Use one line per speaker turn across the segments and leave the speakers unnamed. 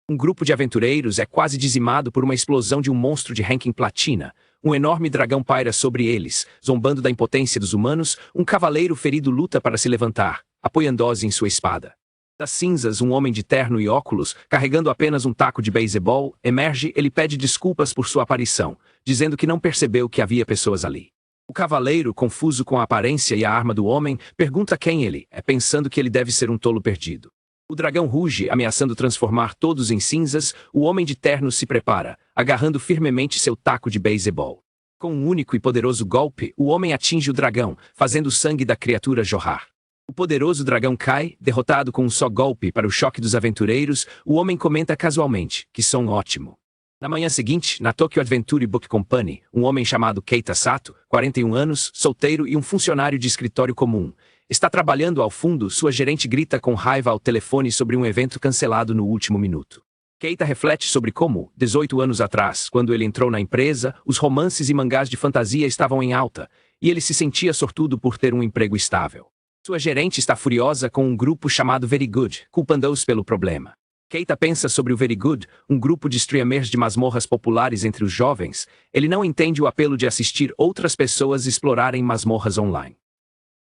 Um grupo de aventureiros é quase dizimado por uma explosão de um monstro de ranking platina. Um enorme dragão paira sobre eles, zombando da impotência dos humanos. Um cavaleiro ferido luta para se levantar, apoiando-se em sua espada. Das cinzas, um homem de terno e óculos, carregando apenas um taco de beisebol, emerge. Ele pede desculpas por sua aparição, dizendo que não percebeu que havia pessoas ali. O cavaleiro, confuso com a aparência e a arma do homem, pergunta quem ele é, pensando que ele deve ser um tolo perdido. O dragão ruge, ameaçando transformar todos em cinzas. O homem de terno se prepara, agarrando firmemente seu taco de beisebol. Com um único e poderoso golpe, o homem atinge o dragão, fazendo o sangue da criatura jorrar. O poderoso dragão cai, derrotado com um só golpe. Para o choque dos aventureiros, o homem comenta casualmente que som ótimo. Na manhã seguinte, na Tokyo Adventure Book Company, um homem chamado Keita Sato, 41 anos, solteiro e um funcionário de escritório comum, está trabalhando ao fundo. Sua gerente grita com raiva ao telefone sobre um evento cancelado no último minuto. Keita reflete sobre como, 18 anos atrás, quando ele entrou na empresa, os romances e mangás de fantasia estavam em alta, e ele se sentia sortudo por ter um emprego estável. Sua gerente está furiosa com um grupo chamado Very Good, culpando-os pelo problema. Keita pensa sobre o Very Good, um grupo de streamers de masmorras populares entre os jovens. Ele não entende o apelo de assistir outras pessoas explorarem masmorras online.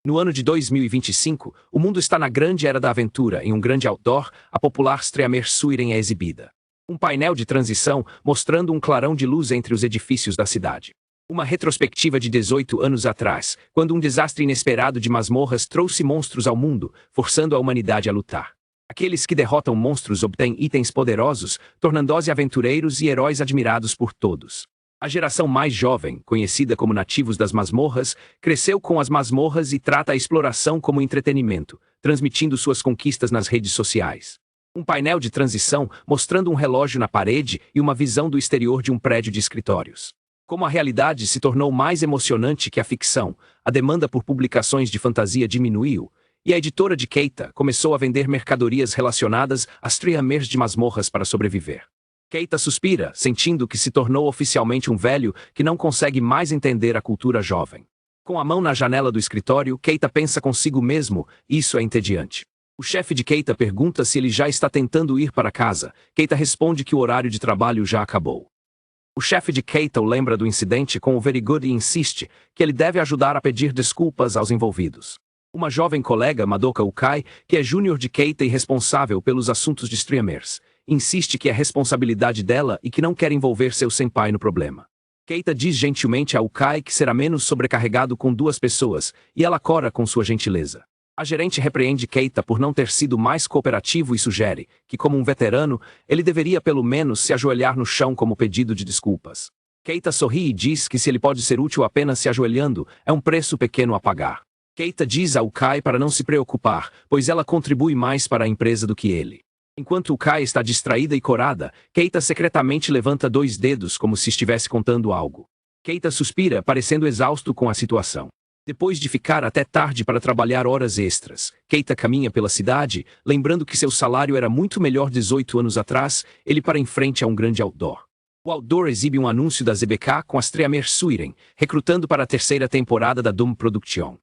No ano de 2025, o mundo está na grande era da aventura. Em um grande outdoor, a popular streamer Suiren é exibida. Um painel de transição mostrando um clarão de luz entre os edifícios da cidade. Uma retrospectiva de 18 anos atrás, quando um desastre inesperado de masmorras trouxe monstros ao mundo, forçando a humanidade a lutar. Aqueles que derrotam monstros obtêm itens poderosos, tornando-os aventureiros e heróis admirados por todos. A geração mais jovem, conhecida como nativos das masmorras, cresceu com as masmorras e trata a exploração como entretenimento, transmitindo suas conquistas nas redes sociais. Um painel de transição mostrando um relógio na parede e uma visão do exterior de um prédio de escritórios. Como a realidade se tornou mais emocionante que a ficção, a demanda por publicações de fantasia diminuiu, e a editora de Keita começou a vender mercadorias relacionadas às streamers de masmorras para sobreviver. Keita suspira, sentindo que se tornou oficialmente um velho que não consegue mais entender a cultura jovem. Com a mão na janela do escritório, Keita pensa consigo mesmo: isso é entediante. O chefe de Keita pergunta se ele já está tentando ir para casa. Keita responde que o horário de trabalho já acabou. O chefe de Keita o lembra do incidente com o Very Good e insiste que ele deve ajudar a pedir desculpas aos envolvidos. Uma jovem colega, Madoka Ukai, que é júnior de Keita e responsável pelos assuntos de streamers, insiste que é responsabilidade dela e que não quer envolver seu senpai no problema. Keita diz gentilmente a Ukai que será menos sobrecarregado com 2 pessoas, e ela cora com sua gentileza. A gerente repreende Keita por não ter sido mais cooperativo e sugere que, como um veterano, ele deveria pelo menos se ajoelhar no chão como pedido de desculpas. Keita sorri e diz que se ele pode ser útil apenas se ajoelhando, é um preço pequeno a pagar. Keita diz a Ukai para não se preocupar, pois ela contribui mais para a empresa do que ele. Enquanto Ukai está distraída e corada, Keita secretamente levanta 2 dedos como se estivesse contando algo. Keita suspira, parecendo exausto com a situação. Depois de ficar até tarde para trabalhar horas extras, Keita caminha pela cidade, lembrando que seu salário era muito melhor 18 anos atrás. Ele para em frente a um grande outdoor. O outdoor exibe um anúncio da ZBK com a streamer Suiren, recrutando para a 3ª temporada da Doom Production.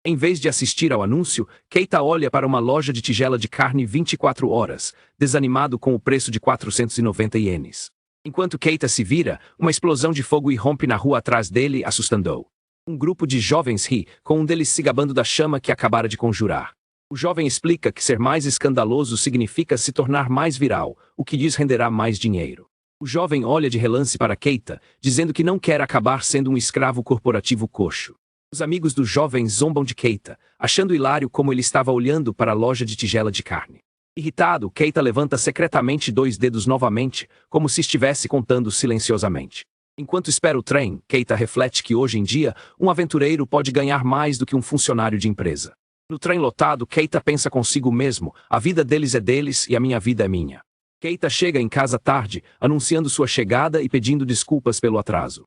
Em vez de assistir ao anúncio, Keita olha para uma loja de tigela de carne 24 horas, desanimado com o preço de 490 ienes. Enquanto Keita se vira, uma explosão de fogo irrompe na rua atrás dele, assustando-o. Um grupo de jovens ri, com um deles se gabando da chama que acabara de conjurar. O jovem explica que ser mais escandaloso significa se tornar mais viral, o que lhes renderá mais dinheiro. O jovem olha de relance para Keita, dizendo que não quer acabar sendo um escravo corporativo coxo. Os amigos do jovem zombam de Keita, achando hilário como ele estava olhando para a loja de tigela de carne. Irritado, Keita levanta secretamente 2 dedos novamente, como se estivesse contando silenciosamente. Enquanto espera o trem, Keita reflete que hoje em dia, um aventureiro pode ganhar mais do que um funcionário de empresa. No trem lotado, Keita pensa consigo mesmo: a vida deles é deles e a minha vida é minha. Keita chega em casa tarde, anunciando sua chegada e pedindo desculpas pelo atraso.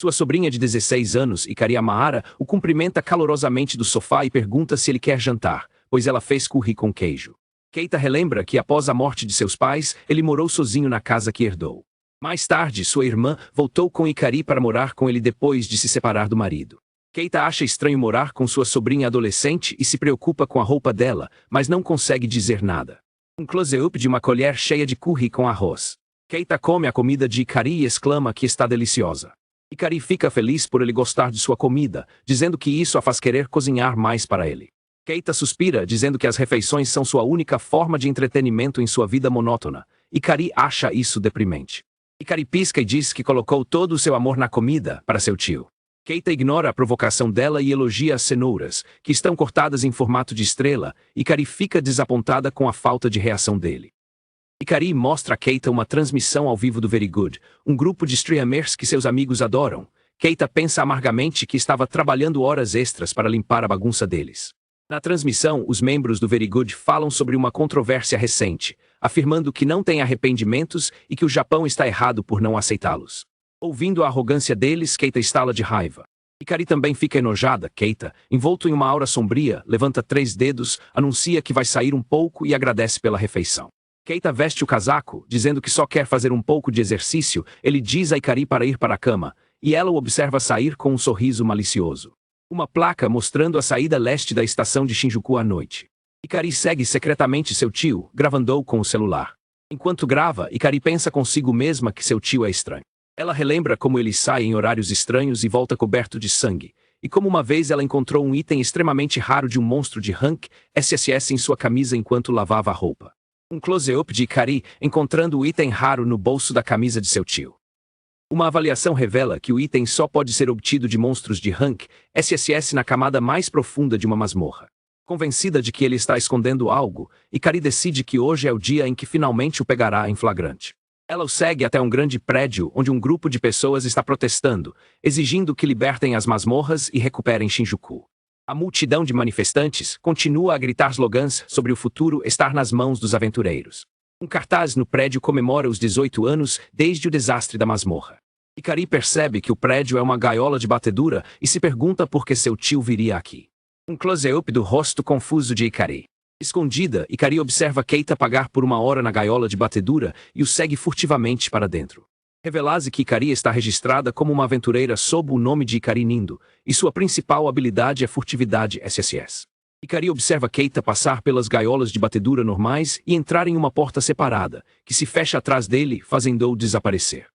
Sua sobrinha de 16 anos, Ikari Amahara, o cumprimenta calorosamente do sofá e pergunta se ele quer jantar, pois ela fez curry com queijo. Keita relembra que após a morte de seus pais, ele morou sozinho na casa que herdou. Mais tarde, sua irmã voltou com Ikari para morar com ele depois de se separar do marido. Keita acha estranho morar com sua sobrinha adolescente e se preocupa com a roupa dela, mas não consegue dizer nada. Um close-up de uma colher cheia de curry com arroz. Keita come a comida de Ikari e exclama que está deliciosa. Ikari fica feliz por ele gostar de sua comida, dizendo que isso a faz querer cozinhar mais para ele. Keita suspira, dizendo que as refeições são sua única forma de entretenimento em sua vida monótona. Ikari acha isso deprimente. Ikari pisca e diz que colocou todo o seu amor na comida para seu tio. Keita ignora a provocação dela e elogia as cenouras, que estão cortadas em formato de estrela. Ikari fica desapontada com a falta de reação dele. Ikari mostra a Keita uma transmissão ao vivo do Very Good, um grupo de streamers que seus amigos adoram. Keita pensa amargamente que estava trabalhando horas extras para limpar a bagunça deles. Na transmissão, os membros do Very Good falam sobre uma controvérsia recente, afirmando que não tem arrependimentos e que o Japão está errado por não aceitá-los. Ouvindo a arrogância deles, Keita estala de raiva. Ikari também fica enojada. Keita, envolto em uma aura sombria, levanta 3 dedos, anuncia que vai sair um pouco e agradece pela refeição. Keita veste o casaco, dizendo que só quer fazer um pouco de exercício. Ele diz a Ikari para ir para a cama, e ela o observa sair com um sorriso malicioso. Uma placa mostrando a saída leste da estação de Shinjuku à noite. Ikari segue secretamente seu tio, gravando com o celular. Enquanto grava, Ikari pensa consigo mesma que seu tio é estranho. Ela relembra como ele sai em horários estranhos e volta coberto de sangue, e como uma vez ela encontrou um item extremamente raro de um monstro de Hank SSS em sua camisa enquanto lavava a roupa. Um close-up de Ikari encontrando o item raro no bolso da camisa de seu tio. Uma avaliação revela que o item só pode ser obtido de monstros de Hank SSS na camada mais profunda de uma masmorra. Convencida de que ele está escondendo algo, Ikari decide que hoje é o dia em que finalmente o pegará em flagrante. Ela o segue até um grande prédio onde um grupo de pessoas está protestando, exigindo que libertem as masmorras e recuperem Shinjuku. A multidão de manifestantes continua a gritar slogans sobre o futuro estar nas mãos dos aventureiros. Um cartaz no prédio comemora os 18 anos desde o desastre da masmorra. Ikari percebe que o prédio é uma gaiola de batedura e se pergunta por que seu tio viria aqui. Um close-up do rosto confuso de Ikari. Escondida, Ikari observa Keita pagar por 1 hora na gaiola de batedura e o segue furtivamente para dentro. Revela-se que Ikari está registrada como uma aventureira sob o nome de Ikari Nindo, e sua principal habilidade é furtividade SSS. Ikari observa Keita passar pelas gaiolas de batedura normais e entrar em uma porta separada, que se fecha atrás dele, fazendo-o desaparecer.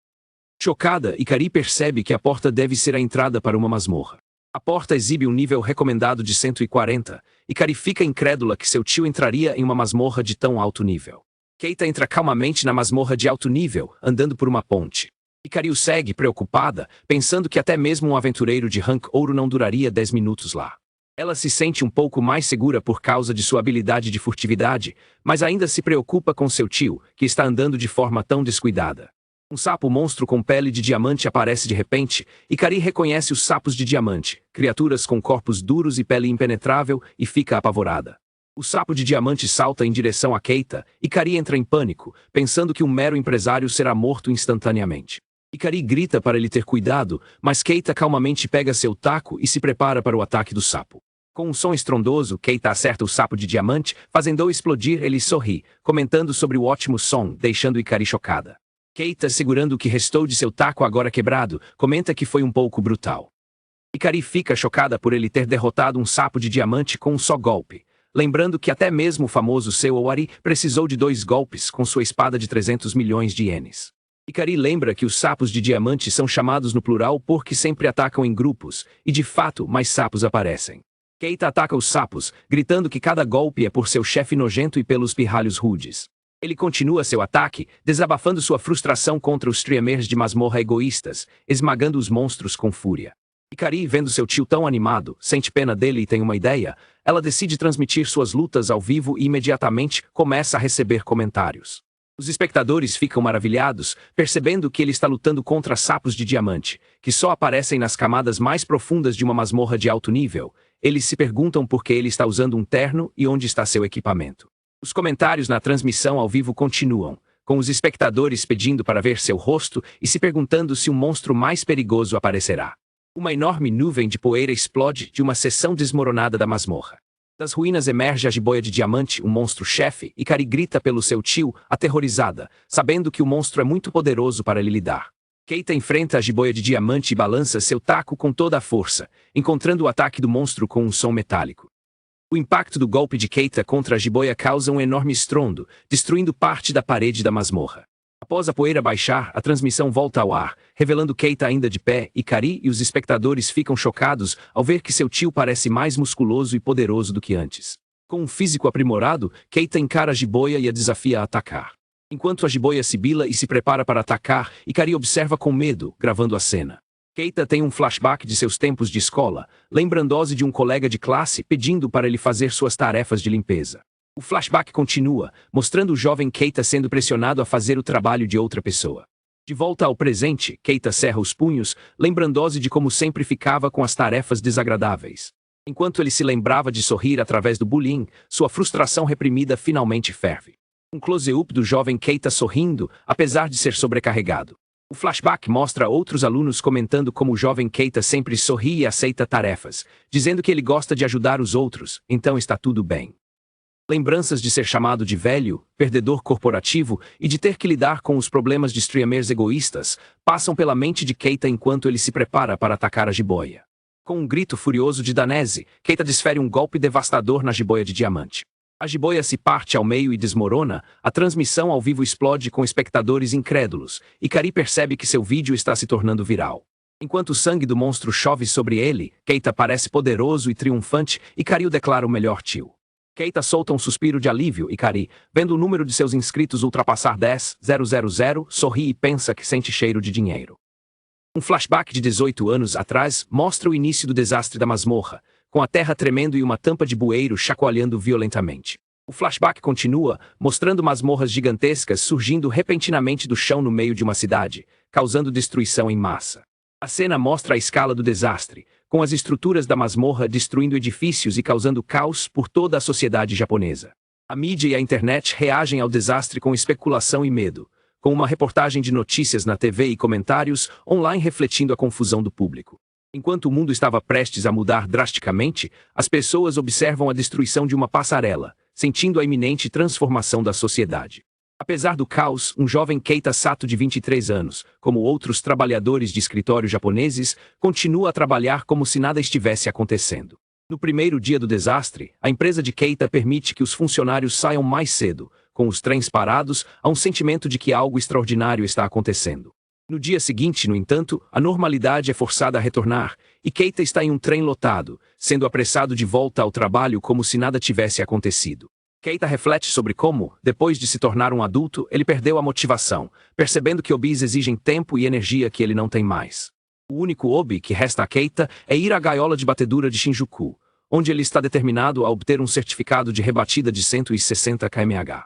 Chocada, Ikari percebe que a porta deve ser a entrada para uma masmorra. A porta exibe um nível recomendado de 140, Ikari fica incrédula que seu tio entraria em uma masmorra de tão alto nível. Keita entra calmamente na masmorra de alto nível, andando por uma ponte. Ikari o segue, preocupada, pensando que até mesmo um aventureiro de rank ouro não duraria 10 minutos lá. Ela se sente um pouco mais segura por causa de sua habilidade de furtividade, mas ainda se preocupa com seu tio, que está andando de forma tão descuidada. Um sapo monstro com pele de diamante aparece de repente. Ikari reconhece os sapos de diamante, criaturas com corpos duros e pele impenetrável, e fica apavorada. O sapo de diamante salta em direção a Keita. Ikari entra em pânico, pensando que um mero empresário será morto instantaneamente. Ikari grita para ele ter cuidado, mas Keita calmamente pega seu taco e se prepara para o ataque do sapo. Com um som estrondoso, Keita acerta o sapo de diamante, fazendo-o explodir. Ele sorri, comentando sobre o ótimo som, deixando Ikari chocada. Keita, segurando o que restou de seu taco agora quebrado, comenta que foi um pouco brutal. Ikari fica chocada por ele ter derrotado um sapo de diamante com um só golpe, lembrando que até mesmo o famoso Seu Owari precisou de 2 golpes com sua espada de 300 milhões de ienes. Ikari lembra que os sapos de diamante são chamados no plural porque sempre atacam em grupos, e de fato mais sapos aparecem. Keita ataca os sapos, gritando que cada golpe é por seu chefe nojento e pelos pirralhos rudes. Ele continua seu ataque, desabafando sua frustração contra os streamers de masmorra egoístas, esmagando os monstros com fúria. Ikari, vendo seu tio tão animado, sente pena dele e tem uma ideia. Ela decide transmitir suas lutas ao vivo e imediatamente começa a receber comentários. Os espectadores ficam maravilhados, percebendo que ele está lutando contra sapos de diamante, que só aparecem nas camadas mais profundas de uma masmorra de alto nível. Eles se perguntam por que ele está usando um terno e onde está seu equipamento. Os comentários na transmissão ao vivo continuam, com os espectadores pedindo para ver seu rosto e se perguntando se um monstro mais perigoso aparecerá. Uma enorme nuvem de poeira explode de uma seção desmoronada da masmorra. Das ruínas emerge a jiboia de diamante, um monstro-chefe, e Ikari grita pelo seu tio, aterrorizada, sabendo que o monstro é muito poderoso para ele lidar. Keita enfrenta a jiboia de diamante e balança seu taco com toda a força, encontrando o ataque do monstro com um som metálico. O impacto do golpe de Keita contra a jiboia causa um enorme estrondo, destruindo parte da parede da masmorra. Após a poeira baixar, a transmissão volta ao ar, revelando Keita ainda de pé, e Kari e os espectadores ficam chocados ao ver que seu tio parece mais musculoso e poderoso do que antes. Com um físico aprimorado, Keita encara a jiboia e a desafia a atacar. Enquanto a jiboia sibila e se prepara para atacar, Kari observa com medo, gravando a cena. Keita tem um flashback de seus tempos de escola, lembrando-se de um colega de classe pedindo para ele fazer suas tarefas de limpeza. O flashback continua, mostrando o jovem Keita sendo pressionado a fazer o trabalho de outra pessoa. De volta ao presente, Keita cerra os punhos, lembrando-se de como sempre ficava com as tarefas desagradáveis. Enquanto ele se lembrava de sorrir através do bullying, sua frustração reprimida finalmente ferve. Um close-up do jovem Keita sorrindo, apesar de ser sobrecarregado. O flashback mostra outros alunos comentando como o jovem Keita sempre sorri e aceita tarefas, dizendo que ele gosta de ajudar os outros, então está tudo bem. Lembranças de ser chamado de velho, perdedor corporativo e de ter que lidar com os problemas de streamers egoístas passam pela mente de Keita enquanto ele se prepara para atacar a jiboia. Com um grito furioso de danese, Keita desfere um golpe devastador na jiboia de diamante. A jiboia se parte ao meio e desmorona, a transmissão ao vivo explode com espectadores incrédulos, e Kari percebe que seu vídeo está se tornando viral. Enquanto o sangue do monstro chove sobre ele, Keita parece poderoso e triunfante, e Kari o declara o melhor tio. Keita solta um suspiro de alívio e Kari, vendo o número de seus inscritos ultrapassar 10.000, sorri e pensa que sente cheiro de dinheiro. Um flashback de 18 anos atrás mostra o início do desastre da masmorra, com a terra tremendo e uma tampa de bueiro chacoalhando violentamente. O flashback continua, mostrando masmorras gigantescas surgindo repentinamente do chão no meio de uma cidade, causando destruição em massa. A cena mostra a escala do desastre, com as estruturas da masmorra destruindo edifícios e causando caos por toda a sociedade japonesa. A mídia e a internet reagem ao desastre com especulação e medo, com uma reportagem de notícias na TV e comentários online refletindo a confusão do público. Enquanto o mundo estava prestes a mudar drasticamente, as pessoas observam a destruição de uma passarela, sentindo a iminente transformação da sociedade. Apesar do caos, um jovem Keita Sato de 23 anos, como outros trabalhadores de escritório japoneses, continua a trabalhar como se nada estivesse acontecendo. No primeiro dia do desastre, a empresa de Keita permite que os funcionários saiam mais cedo. Com os trens parados, há um sentimento de que algo extraordinário está acontecendo. No dia seguinte, no entanto, a normalidade é forçada a retornar, e Keita está em um trem lotado, sendo apressado de volta ao trabalho como se nada tivesse acontecido. Keita reflete sobre como, depois de se tornar um adulto, ele perdeu a motivação, percebendo que hobbies exigem tempo e energia que ele não tem mais. O único hobby que resta a Keita é ir à gaiola de batedura de Shinjuku, onde ele está determinado a obter um certificado de rebatida de 160 km/h.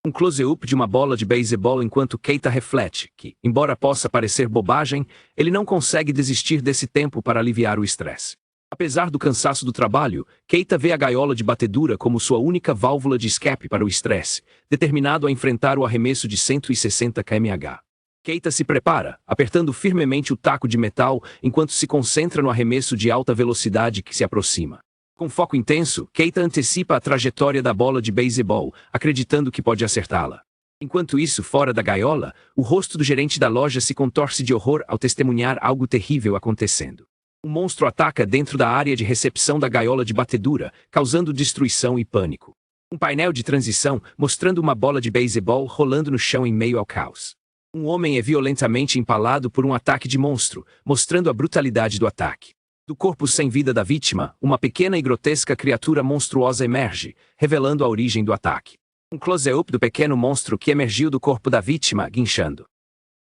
Um close-up de uma bola de beisebol enquanto Keita reflete que, embora possa parecer bobagem, ele não consegue desistir desse tempo para aliviar o estresse. Apesar do cansaço do trabalho, Keita vê a gaiola de batedura como sua única válvula de escape para o estresse, determinado a enfrentar o arremesso de 160 km/h. Keita se prepara, apertando firmemente o taco de metal enquanto se concentra no arremesso de alta velocidade que se aproxima. Com foco intenso, Keita antecipa a trajetória da bola de beisebol, acreditando que pode acertá-la. Enquanto isso, fora da gaiola, o rosto do gerente da loja se contorce de horror ao testemunhar algo terrível acontecendo. Um monstro ataca dentro da área de recepção da gaiola de batedura, causando destruição e pânico. Um painel de transição mostrando uma bola de beisebol rolando no chão em meio ao caos. Um homem é violentamente empalado por um ataque de monstro, mostrando a brutalidade do ataque. Do corpo sem vida da vítima, uma pequena e grotesca criatura monstruosa emerge, revelando a origem do ataque. Um close-up do pequeno monstro que emergiu do corpo da vítima, guinchando.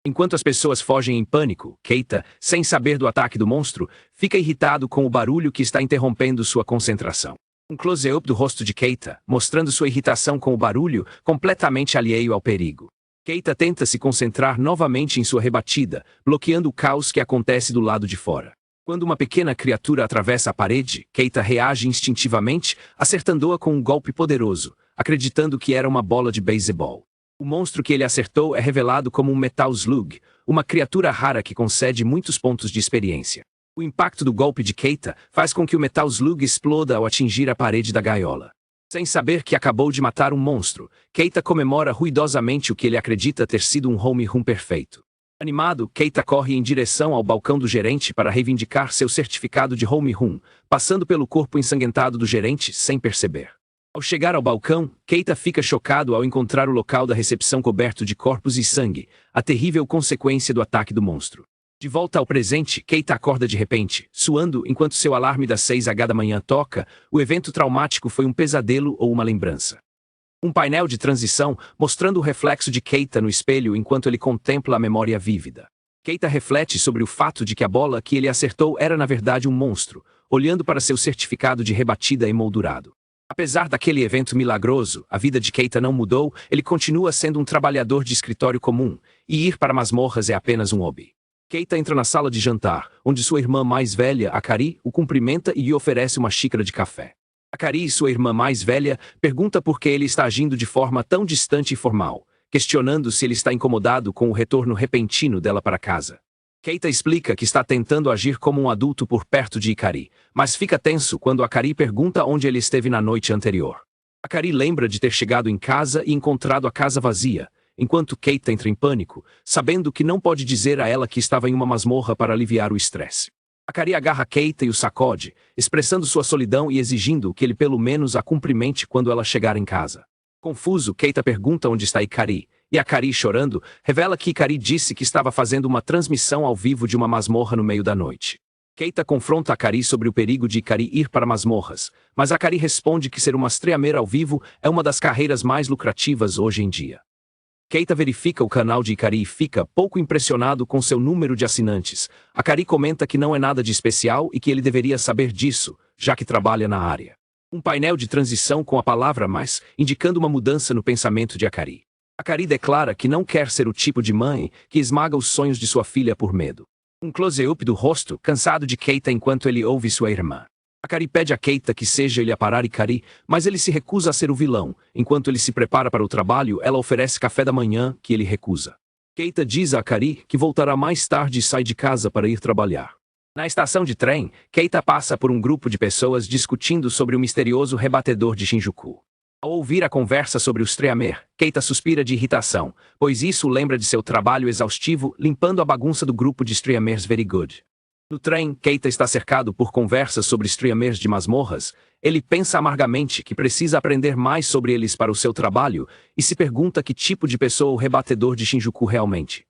Enquanto as pessoas fogem em pânico, Keita, sem saber do ataque do monstro, fica irritado com o barulho que está interrompendo sua concentração. Um close-up do rosto de Keita, mostrando sua irritação com o barulho, completamente alheio ao perigo. Keita tenta se concentrar novamente em sua rebatida, bloqueando o caos que acontece do lado de fora. Quando uma pequena criatura atravessa a parede, Keita reage instintivamente, acertando-a com um golpe poderoso, acreditando que era uma bola de beisebol. O monstro que ele acertou é revelado como um Metal Slug, uma criatura rara que concede muitos pontos de experiência. O impacto do golpe de Keita faz com que o Metal Slug exploda ao atingir a parede da gaiola. Sem saber que acabou de matar um monstro, Keita comemora ruidosamente o que ele acredita ter sido um home run perfeito. Animado, Keita corre em direção ao balcão do gerente para reivindicar seu certificado de home run, passando pelo corpo ensanguentado do gerente sem perceber. Ao chegar ao balcão, Keita fica chocado ao encontrar o local da recepção coberto de corpos e sangue, a terrível consequência do ataque do monstro. De volta ao presente, Keita acorda de repente, suando enquanto seu alarme das 6h da manhã toca. O evento traumático foi um pesadelo ou uma lembrança. Um painel de transição mostrando o reflexo de Keita no espelho enquanto ele contempla a memória vívida. Keita reflete sobre o fato de que a bola que ele acertou era na verdade um monstro, olhando para seu certificado de rebatida emoldurado. Apesar daquele evento milagroso, a vida de Keita não mudou. Ele continua sendo um trabalhador de escritório comum, e ir para masmorras é apenas um hobby. Keita entra na sala de jantar, onde sua irmã mais velha, Akari, o cumprimenta e lhe oferece uma xícara de café. Akari, sua irmã mais velha, pergunta por que ele está agindo de forma tão distante e formal, questionando se ele está incomodado com o retorno repentino dela para casa. Keita explica que está tentando agir como um adulto por perto de Ikari, mas fica tenso quando Akari pergunta onde ele esteve na noite anterior. Akari lembra de ter chegado em casa e encontrado a casa vazia, enquanto Keita entra em pânico, sabendo que não pode dizer a ela que estava em uma masmorra para aliviar o estresse. Akari agarra Keita e o sacode, expressando sua solidão e exigindo que ele pelo menos a cumprimente quando ela chegar em casa. Confuso, Keita pergunta onde está Ikari, e Akari, chorando, revela que Ikari disse que estava fazendo uma transmissão ao vivo de uma masmorra no meio da noite. Keita confronta Akari sobre o perigo de Ikari ir para masmorras, mas Akari responde que ser uma streamer ao vivo é uma das carreiras mais lucrativas hoje em dia. Keita verifica o canal de Ikari e fica pouco impressionado com seu número de assinantes. Akari comenta que não é nada de especial e que ele deveria saber disso, já que trabalha na área. Um painel de transição com a palavra mais, indicando uma mudança no pensamento de Akari. Akari declara que não quer ser o tipo de mãe que esmaga os sonhos de sua filha por medo. Um close-up do rosto, cansado de Keita enquanto ele ouve sua irmã. Akari pede a Keita que seja ele a parar Ikari, mas ele se recusa a ser o vilão. Enquanto ele se prepara para o trabalho, ela oferece café da manhã, que ele recusa. Keita diz a Akari que voltará mais tarde e sai de casa para ir trabalhar. Na estação de trem, Keita passa por um grupo de pessoas discutindo sobre o misterioso rebatedor de Shinjuku. Ao ouvir a conversa sobre o streamer, Keita suspira de irritação, pois isso lembra de seu trabalho exaustivo limpando a bagunça do grupo de streamers Very Good. No trem, Keita está cercado por conversas sobre streamers de masmorras. Ele pensa amargamente que precisa aprender mais sobre eles para o seu trabalho e se pergunta que tipo de pessoa o rebatedor de Shinjuku realmente.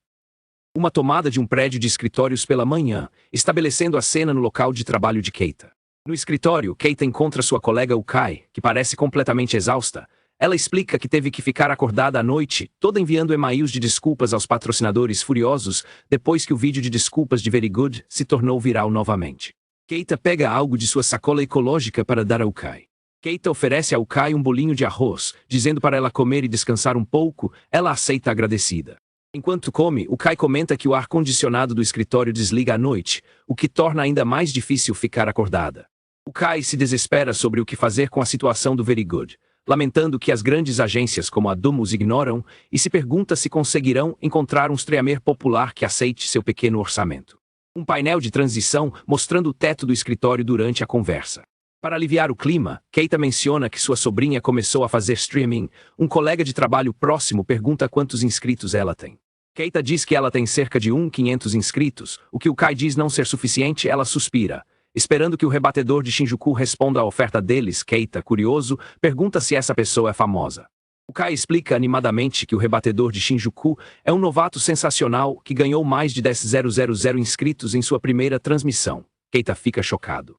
Uma tomada de um prédio de escritórios pela manhã, estabelecendo a cena no local de trabalho de Keita. No escritório, Keita encontra sua colega Ukai, que parece completamente exausta. Ela explica que teve que ficar acordada à noite, toda enviando e-mails de desculpas aos patrocinadores furiosos, depois que o vídeo de desculpas de Very Good se tornou viral novamente. Keita pega algo de sua sacola ecológica para dar a Ukai. Keita oferece a Ukai um bolinho de arroz, dizendo para ela comer e descansar um pouco. Ela aceita agradecida. Enquanto come, Ukai comenta que o ar-condicionado do escritório desliga à noite, o que torna ainda mais difícil ficar acordada. Ukai se desespera sobre o que fazer com a situação do Very Good, lamentando que as grandes agências como a Domo os ignoram, e se pergunta se conseguirão encontrar um streamer popular que aceite seu pequeno orçamento. Um painel de transição mostrando o teto do escritório durante a conversa. Para aliviar o clima, Keita menciona que sua sobrinha começou a fazer streaming. Um colega de trabalho próximo pergunta quantos inscritos ela tem. Keita diz que ela tem cerca de 500 inscritos, o que Ukai diz não ser suficiente. Ela suspira, esperando que o rebatedor de Shinjuku responda à oferta deles. Keita, curioso, pergunta se essa pessoa é famosa. Ukai explica animadamente que o rebatedor de Shinjuku é um novato sensacional que ganhou mais de 10.000 inscritos em sua primeira transmissão. Keita fica chocado.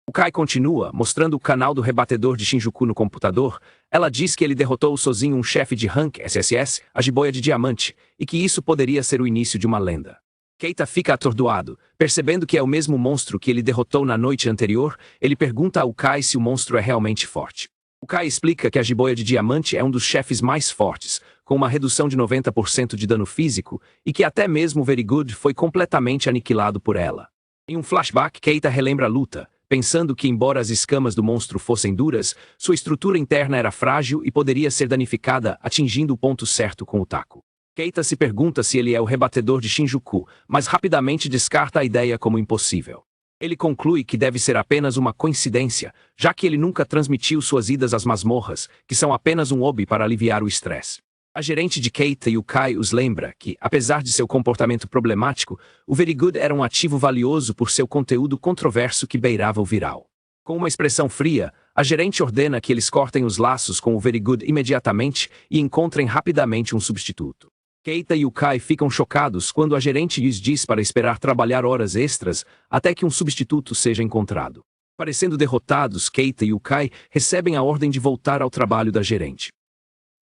Ukai continua, mostrando o canal do rebatedor de Shinjuku no computador. Ela diz que ele derrotou sozinho um chefe de rank SSS, a jiboia de diamante, e que isso poderia ser o início de uma lenda. Keita fica atordoado, percebendo que é o mesmo monstro que ele derrotou na noite anterior. Ele pergunta a Ukai se o monstro é realmente forte. Ukai explica que a jiboia de diamante é um dos chefes mais fortes, com uma redução de 90% de dano físico, e que até mesmo o Very Good foi completamente aniquilado por ela. Em um flashback, Keita relembra a luta, pensando que embora as escamas do monstro fossem duras, sua estrutura interna era frágil e poderia ser danificada atingindo o ponto certo com o taco. Keita se pergunta se ele é o rebatedor de Shinjuku, mas rapidamente descarta a ideia como impossível. Ele conclui que deve ser apenas uma coincidência, já que ele nunca transmitiu suas idas às masmorras, que são apenas um hobby para aliviar o estresse. A gerente de Keita Yukai os lembra que, apesar de seu comportamento problemático, o Very Good era um ativo valioso por seu conteúdo controverso que beirava o viral. Com uma expressão fria, a gerente ordena que eles cortem os laços com o Very Good imediatamente e encontrem rapidamente um substituto. Keita e Yukai ficam chocados quando a gerente lhes diz para esperar trabalhar horas extras até que um substituto seja encontrado. Parecendo derrotados, Keita e Yukai recebem a ordem de voltar ao trabalho da gerente.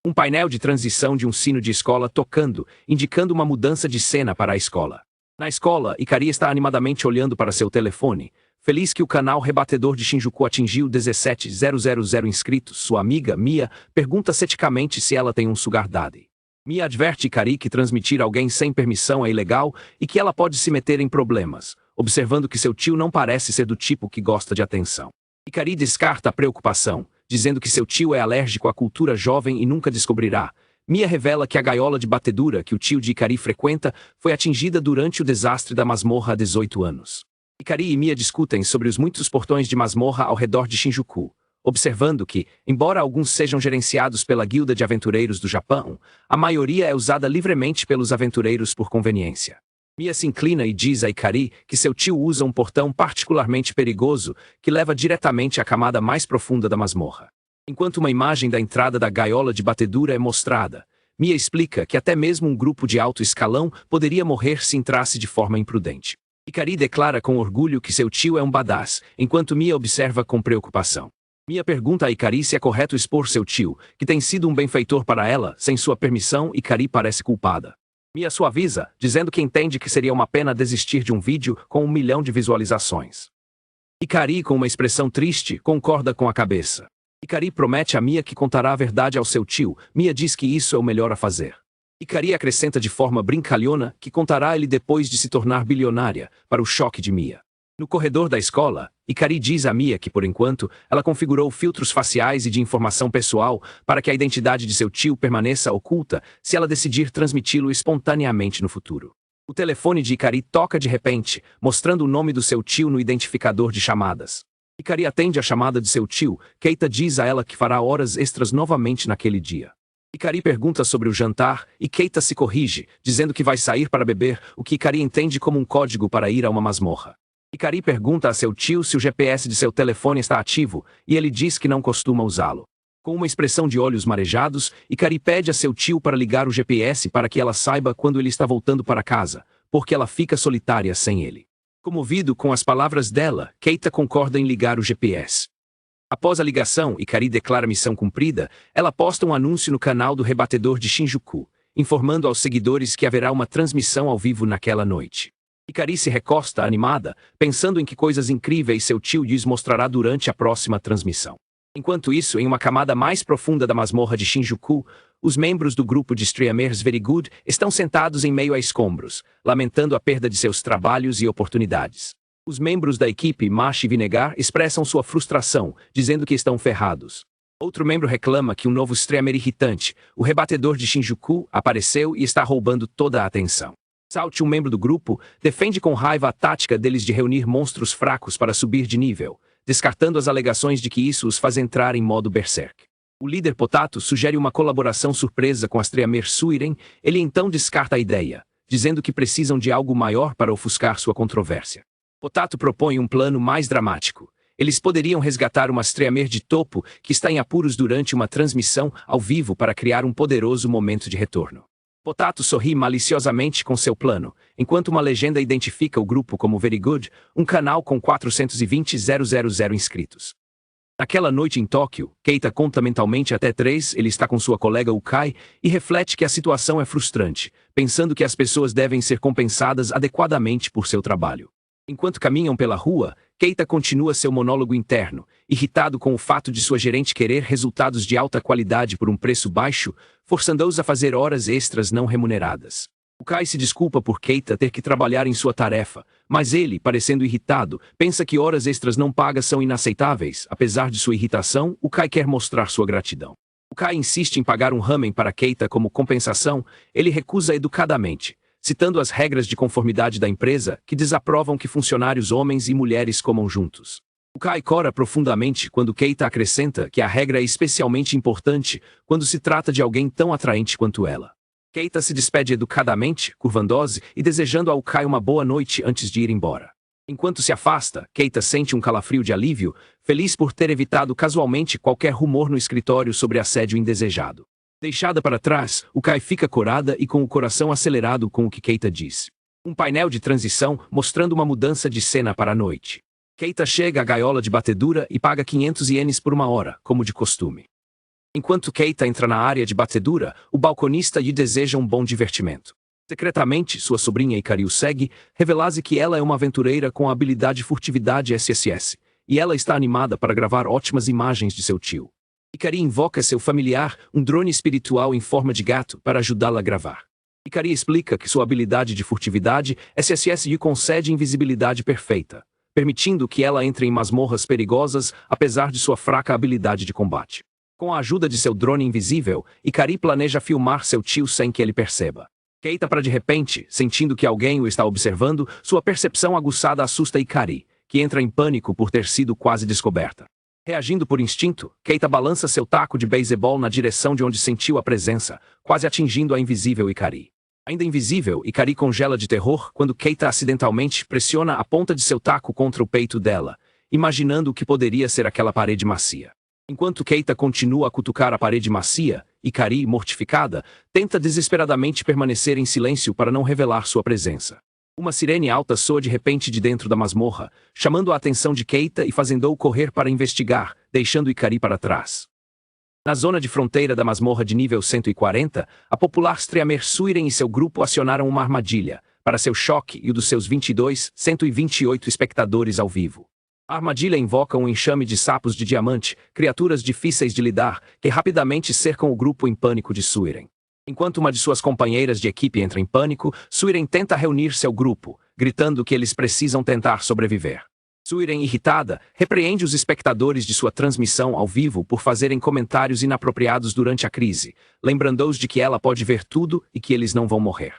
Um painel de transição de um sino de escola tocando, indicando uma mudança de cena para a escola. Na escola, Ikari está animadamente olhando para seu telefone, feliz que o canal Rebatedor de Shinjuku atingiu 17.000 inscritos. Sua amiga, Mia, pergunta ceticamente se ela tem um sugar daddy. Mia adverte Ikari que transmitir alguém sem permissão é ilegal e que ela pode se meter em problemas, observando que seu tio não parece ser do tipo que gosta de atenção. Ikari descarta a preocupação, dizendo que seu tio é alérgico à cultura jovem e nunca descobrirá. Mia revela que a gaiola de batedura que o tio de Ikari frequenta foi atingida durante o desastre da masmorra há 18 anos. Ikari e Mia discutem sobre os muitos portões de masmorra ao redor de Shinjuku, observando que, embora alguns sejam gerenciados pela Guilda de Aventureiros do Japão, a maioria é usada livremente pelos aventureiros por conveniência. Mia se inclina e diz a Ikari que seu tio usa um portão particularmente perigoso que leva diretamente à camada mais profunda da masmorra. Enquanto uma imagem da entrada da gaiola de batedura é mostrada, Mia explica que até mesmo um grupo de alto escalão poderia morrer se entrasse de forma imprudente. Ikari declara com orgulho que seu tio é um badass, enquanto Mia observa com preocupação. Mia pergunta a Ikari se é correto expor seu tio, que tem sido um benfeitor para ela, sem sua permissão. Ikari parece culpada. Mia suaviza, dizendo que entende que seria uma pena desistir de um vídeo com 1 milhão de visualizações. Ikari, com uma expressão triste, concorda com a cabeça. Ikari promete a Mia que contará a verdade ao seu tio. Mia diz que isso é o melhor a fazer. Ikari acrescenta de forma brincalhona que contará a ele depois de se tornar bilionária, para o choque de Mia. No corredor da escola, Ikari diz a Mia que, por enquanto, ela configurou filtros faciais e de informação pessoal para que a identidade de seu tio permaneça oculta se ela decidir transmiti-lo espontaneamente no futuro. O telefone de Ikari toca de repente, mostrando o nome do seu tio no identificador de chamadas. Ikari atende a chamada de seu tio. Keita diz a ela que fará horas extras novamente naquele dia. Ikari pergunta sobre o jantar e Keita se corrige, dizendo que vai sair para beber, o que Ikari entende como um código para ir a uma masmorra. Ikari pergunta a seu tio se o GPS de seu telefone está ativo, e ele diz que não costuma usá-lo. Com uma expressão de olhos marejados, Ikari pede a seu tio para ligar o GPS para que ela saiba quando ele está voltando para casa, porque ela fica solitária sem ele. Comovido com as palavras dela, Keita concorda em ligar o GPS. Após a ligação, Ikari declara missão cumprida. Ela posta um anúncio no canal do Rebatedor de Shinjuku, informando aos seguidores que haverá uma transmissão ao vivo naquela noite. Ikari se recosta animada, pensando em que coisas incríveis seu tio lhes mostrará durante a próxima transmissão. Enquanto isso, em uma camada mais profunda da masmorra de Shinjuku, os membros do grupo de streamers Very Good estão sentados em meio a escombros, lamentando a perda de seus trabalhos e oportunidades. Os membros da equipe Machi Vinegar expressam sua frustração, dizendo que estão ferrados. Outro membro reclama que um novo streamer irritante, o Rebatedor de Shinjuku, apareceu e está roubando toda a atenção. Salt, um membro do grupo, defende com raiva a tática deles de reunir monstros fracos para subir de nível, descartando as alegações de que isso os faz entrar em modo berserk. O líder Potato sugere uma colaboração surpresa com a streamer Suiren. Ele então descarta a ideia, dizendo que precisam de algo maior para ofuscar sua controvérsia. Potato propõe um plano mais dramático. Eles poderiam resgatar uma streamer de topo que está em apuros durante uma transmissão ao vivo para criar um poderoso momento de retorno. Potato sorri maliciosamente com seu plano, enquanto uma legenda identifica o grupo como Very Good, um canal com 420.000 inscritos. Naquela noite em Tóquio, Keita conta mentalmente até 3, ele está com sua colega Ukai e reflete que a situação é frustrante, pensando que as pessoas devem ser compensadas adequadamente por seu trabalho. Enquanto caminham pela rua, Keita continua seu monólogo interno, irritado com o fato de sua gerente querer resultados de alta qualidade por um preço baixo, forçando-os a fazer horas extras não remuneradas. Ukai se desculpa por Keita ter que trabalhar em sua tarefa, mas ele, parecendo irritado, pensa que horas extras não pagas são inaceitáveis. Apesar de sua irritação, Ukai quer mostrar sua gratidão. Ukai insiste em pagar um ramen para Keita como compensação. Ele recusa educadamente, citando as regras de conformidade da empresa, que desaprovam que funcionários homens e mulheres comam juntos. O Kai cora profundamente quando Keita acrescenta que a regra é especialmente importante quando se trata de alguém tão atraente quanto ela. Keita se despede educadamente, curvando-se e desejando ao Kai uma boa noite antes de ir embora. Enquanto se afasta, Keita sente um calafrio de alívio, feliz por ter evitado casualmente qualquer rumor no escritório sobre assédio indesejado. Deixada para trás, o Kai fica corada e com o coração acelerado com o que Keita diz. Um painel de transição mostrando uma mudança de cena para a noite. Keita chega à gaiola de batedura e paga 500 ienes por uma hora, como de costume. Enquanto Keita entra na área de batedura, o balconista lhe deseja um bom divertimento. Secretamente, sua sobrinha Ikari o segue, revelando que ela é uma aventureira com a habilidade furtividade SSS, e ela está animada para gravar ótimas imagens de seu tio. Ikari invoca seu familiar, um drone espiritual em forma de gato, para ajudá-la a gravar. Ikari explica que sua habilidade de furtividade SSS lhe concede invisibilidade perfeita, permitindo que ela entre em masmorras perigosas apesar de sua fraca habilidade de combate. Com a ajuda de seu drone invisível, Ikari planeja filmar seu tio sem que ele perceba. Keita para de repente, sentindo que alguém o está observando, sua percepção aguçada assusta Ikari, que entra em pânico por ter sido quase descoberta. Reagindo por instinto, Keita balança seu taco de beisebol na direção de onde sentiu a presença, quase atingindo a invisível Ikari. Ainda invisível, Ikari congela de terror quando Keita acidentalmente pressiona a ponta de seu taco contra o peito dela, imaginando o que poderia ser aquela parede macia. Enquanto Keita continua a cutucar a parede macia, Ikari, mortificada, tenta desesperadamente permanecer em silêncio para não revelar sua presença. Uma sirene alta soa de repente de dentro da masmorra, chamando a atenção de Keita e fazendo-o correr para investigar, deixando Ikari para trás. Na zona de fronteira da masmorra de nível 140, a popular streamer Suiren e seu grupo acionaram uma armadilha, para seu choque e o dos seus 128 espectadores ao vivo. A armadilha invoca um enxame de sapos de diamante, criaturas difíceis de lidar, que rapidamente cercam o grupo em pânico de Suiren. Enquanto uma de suas companheiras de equipe entra em pânico, Suiren tenta reunir seu grupo, gritando que eles precisam tentar sobreviver. Suiren, irritada, repreende os espectadores de sua transmissão ao vivo por fazerem comentários inapropriados durante a crise, lembrando-os de que ela pode ver tudo e que eles não vão morrer.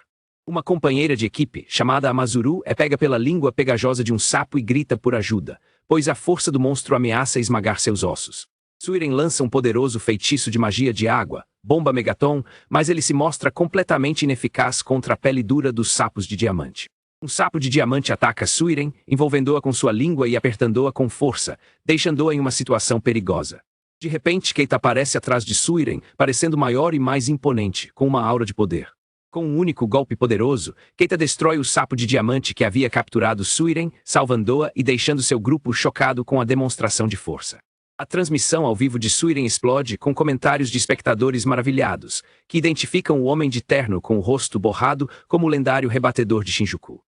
Uma companheira de equipe, chamada Amazuru, é pega pela língua pegajosa de um sapo e grita por ajuda, pois a força do monstro ameaça esmagar seus ossos. Suiren lança um poderoso feitiço de magia de água, Bomba Megaton, mas ele se mostra completamente ineficaz contra a pele dura dos sapos de diamante. Um sapo de diamante ataca Suiren, envolvendo-a com sua língua e apertando-a com força, deixando-a em uma situação perigosa. De repente, Keita aparece atrás de Suiren, parecendo maior e mais imponente, com uma aura de poder. Com um único golpe poderoso, Keita destrói o sapo de diamante que havia capturado Suiren, salvando-a e deixando seu grupo chocado com a demonstração de força. A transmissão ao vivo de Suiren explode com comentários de espectadores maravilhados, que identificam o homem de terno com o rosto borrado como o lendário rebatedor de Shinjuku.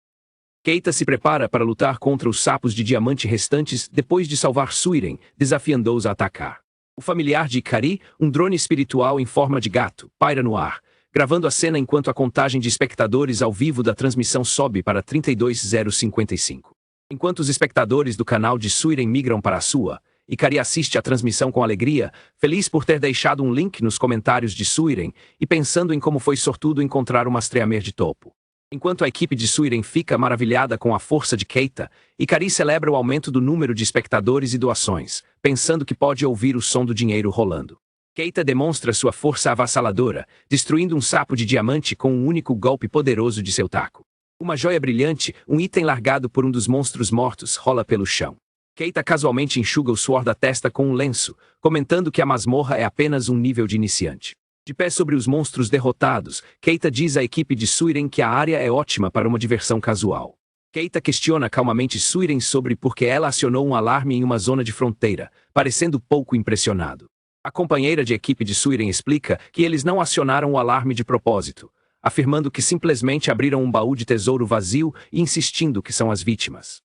Keita se prepara para lutar contra os sapos de diamante restantes depois de salvar Suiren, desafiando-os a atacar. O familiar de Ikari, um drone espiritual em forma de gato, paira no ar, gravando a cena enquanto a contagem de espectadores ao vivo da transmissão sobe para 32.055. Enquanto os espectadores do canal de Suiren migram para a sua, Ikari assiste à transmissão com alegria, feliz por ter deixado um link nos comentários de Suiren e pensando em como foi sortudo encontrar uma streamer de topo. Enquanto a equipe de Suiren fica maravilhada com a força de Keita, Ikari celebra o aumento do número de espectadores e doações, pensando que pode ouvir o som do dinheiro rolando. Keita demonstra sua força avassaladora, destruindo um sapo de diamante com um único golpe poderoso de seu taco. Uma joia brilhante, um item largado por um dos monstros mortos, rola pelo chão. Keita casualmente enxuga o suor da testa com um lenço, comentando que a masmorra é apenas um nível de iniciante. De pé sobre os monstros derrotados, Keita diz à equipe de Suiren que a área é ótima para uma diversão casual. Keita questiona calmamente Suiren sobre por que ela acionou um alarme em uma zona de fronteira, parecendo pouco impressionado. A companheira de equipe de Suiren explica que eles não acionaram o alarme de propósito, afirmando que simplesmente abriram um baú de tesouro vazio e insistindo que são as vítimas.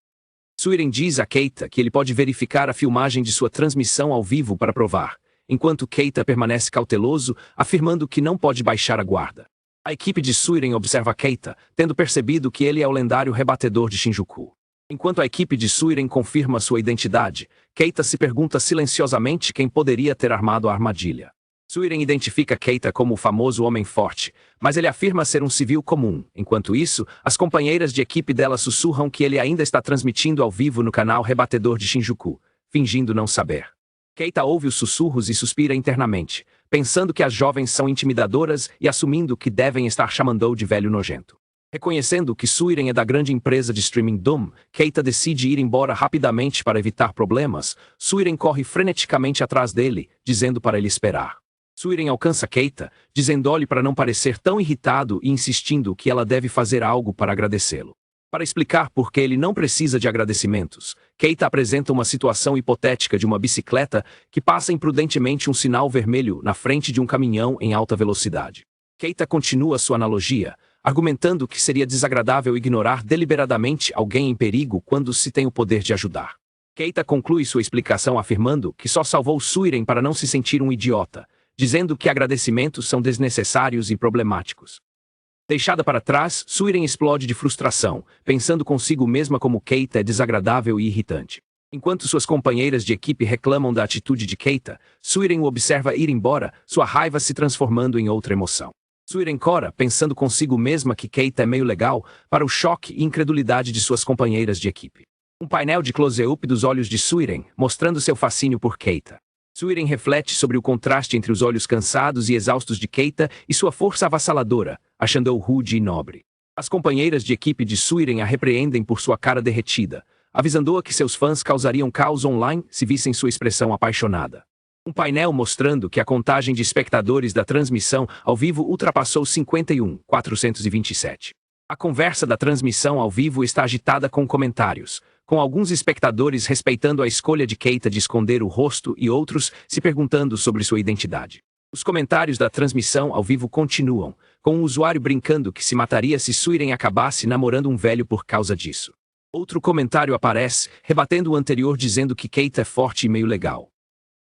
Suiren diz a Keita que ele pode verificar a filmagem de sua transmissão ao vivo para provar, enquanto Keita permanece cauteloso, afirmando que não pode baixar a guarda. A equipe de Suiren observa Keita, tendo percebido que ele é o lendário rebatedor de Shinjuku. Enquanto a equipe de Suiren confirma sua identidade, Keita se pergunta silenciosamente quem poderia ter armado a armadilha. Suiren identifica Keita como o famoso homem forte, mas ele afirma ser um civil comum. Enquanto isso, as companheiras de equipe dela sussurram que ele ainda está transmitindo ao vivo no canal rebatedor de Shinjuku, fingindo não saber. Keita ouve os sussurros e suspira internamente, pensando que as jovens são intimidadoras e assumindo que devem estar chamando de velho nojento. Reconhecendo que Suiren é da grande empresa de streaming Doom, Keita decide ir embora rapidamente para evitar problemas. Suiren corre freneticamente atrás dele, dizendo para ele esperar. Suiren alcança Keita, dizendo-lhe para não parecer tão irritado e insistindo que ela deve fazer algo para agradecê-lo. Para explicar por que ele não precisa de agradecimentos, Keita apresenta uma situação hipotética de uma bicicleta que passa imprudentemente um sinal vermelho na frente de um caminhão em alta velocidade. Keita continua sua analogia, argumentando que seria desagradável ignorar deliberadamente alguém em perigo quando se tem o poder de ajudar. Keita conclui sua explicação afirmando que só salvou Suiren para não se sentir um idiota, dizendo que agradecimentos são desnecessários e problemáticos. Deixada para trás, Suiren explode de frustração, pensando consigo mesma como Keita é desagradável e irritante. Enquanto suas companheiras de equipe reclamam da atitude de Keita, Suiren o observa ir embora, sua raiva se transformando em outra emoção. Suiren cora, pensando consigo mesma que Keita é meio legal, para o choque e incredulidade de suas companheiras de equipe. Um painel de close-up dos olhos de Suiren, mostrando seu fascínio por Keita. Suiren reflete sobre o contraste entre os olhos cansados e exaustos de Keita e sua força avassaladora, achando-o rude e nobre. As companheiras de equipe de Suiren a repreendem por sua cara derretida, avisando-a que seus fãs causariam caos online se vissem sua expressão apaixonada. Um painel mostrando que a contagem de espectadores da transmissão ao vivo ultrapassou 51.427. A conversa da transmissão ao vivo está agitada com comentários, com alguns espectadores respeitando a escolha de Keita de esconder o rosto e outros se perguntando sobre sua identidade. Os comentários da transmissão ao vivo continuam, com um usuário brincando que se mataria se Suiren acabasse namorando um velho por causa disso. Outro comentário aparece, rebatendo o anterior dizendo que Keita é forte e meio legal.